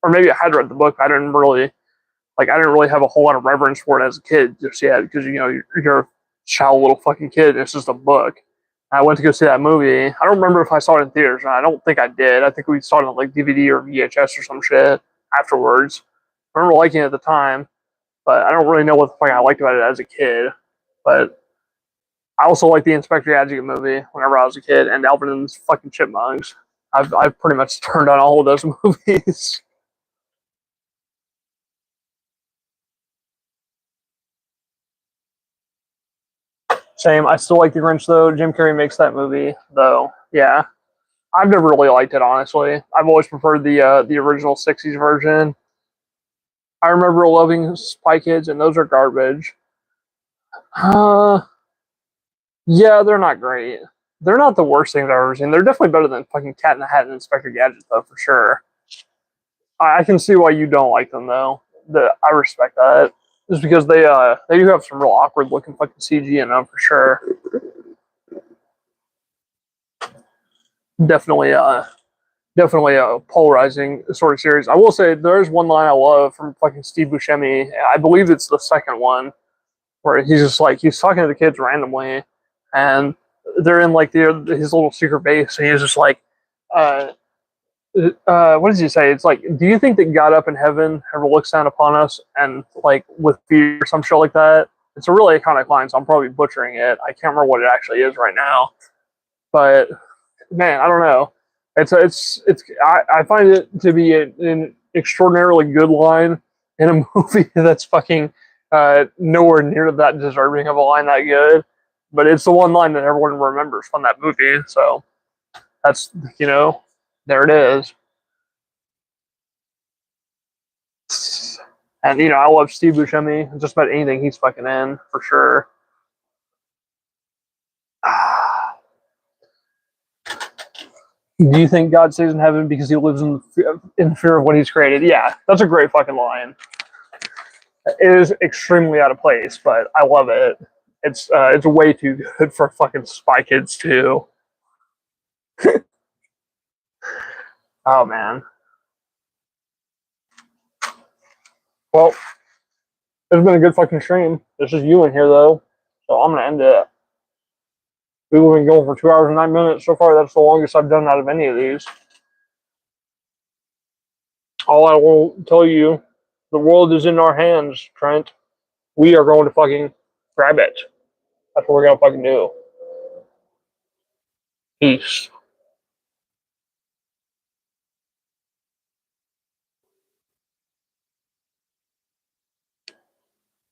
or maybe I had read the book. But I didn't really have a whole lot of reverence for it as a kid just yet, because you're a child little fucking kid. And it's just a book. I went to go see that movie. I don't remember if I saw it in theaters. And I don't think I did. I think we saw it on like DVD or VHS or some shit afterwards. I remember liking it at the time, but I don't really know what the fuck I liked about it as a kid. But I also liked the Inspector Gadget movie whenever I was a kid, and Alvin and the fucking Chipmunks. I've pretty much turned on all of those movies. Same. I still like The Grinch though. Jim Carrey makes that movie though. Yeah, I've never really liked it honestly. I've always preferred the original '60s version. I remember loving Spy Kids, and those are garbage. Uh, yeah, they're not great. They're not the worst things I've ever seen. They're definitely better than fucking Cat in the Hat and Inspector Gadget though, for sure. I can see why you don't like them though. I respect that. Just because they do have some real awkward looking fucking CG in them for sure. Definitely definitely a polarizing sort of series. I will say there's one line I love from fucking Steve Buscemi. I believe it's the second one where he's just like he's talking to the kids randomly, and they're in like his little secret base, and he's just like, uh, what does he say? It's like, do you think that God up in heaven ever looks down upon us and like with fear or some shit like that? It's a really iconic line, so I'm probably butchering it. I can't remember what it actually is right now, but man, I don't know. I find it to be an extraordinarily good line in a movie that's fucking nowhere near that deserving of a line that good. But it's the one line that everyone remembers from that movie. So that's there it is. And I love Steve Buscemi. Just about anything he's fucking in for sure. Do you think God stays in heaven because he lives in fear of what he's created? Yeah, that's a great fucking line. It is extremely out of place, but I love it. It's way too good for fucking Spy Kids too. Oh man. Well, it's been a good fucking stream. This is you in here though, so I'm gonna end it. We've been going for 2 hours and 9 minutes so far. That's the longest I've done out of any of these. All I will tell you, the world is in our hands, Trent. We are going to fucking grab it. That's what we're gonna fucking do. Peace.